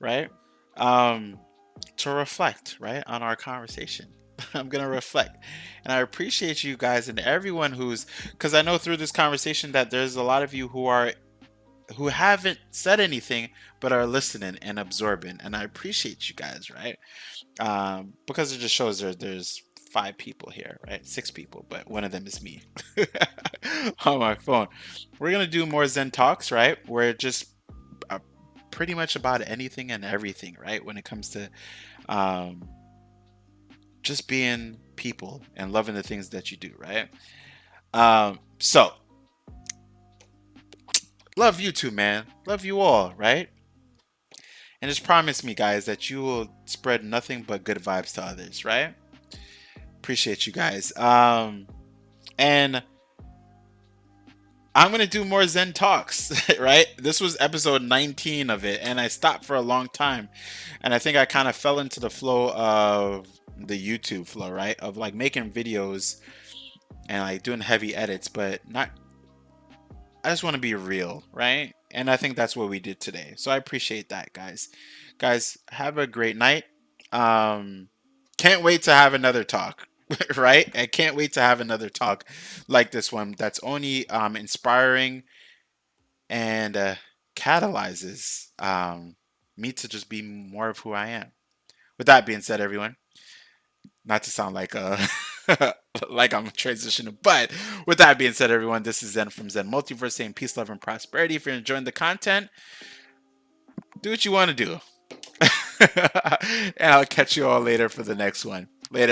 right? To reflect, right, on our conversation. I'm gonna reflect, and I appreciate you guys and everyone because I know through this conversation that there's a lot of you who haven't said anything but are listening and absorbing, and I appreciate you guys, right? Because it just shows there's 5 people here, right? 6 people, but one of them is me on my phone. We're gonna do more Zen talks, right? Where just pretty much about anything and everything, right? When it comes to just being people and loving the things that you do, right? So love you too, man. Love you all, right? And just promise me, guys, that you will spread nothing but good vibes to others, right? Appreciate you guys. And I'm going to do more Zen talks, right? This was episode 19 of it, and I stopped for a long time. And I think I kind of fell into the flow of the YouTube flow, right? Of like making videos and like doing heavy edits, but not, I just want to be real, right? And I think that's what we did today. So I appreciate that, guys. Guys, have a great night. Can't wait to have another talk, right? I can't wait to have another talk like this one that's only inspiring and catalyzes me to just be more of who I am. With that being said, everyone, not to sound like like I'm transitioning, but with that being said, everyone, this is Zen from Zen Multiverse saying peace, love, and prosperity. If you're enjoying the content, do what you want to do. And I'll catch you all later for the next one. Later.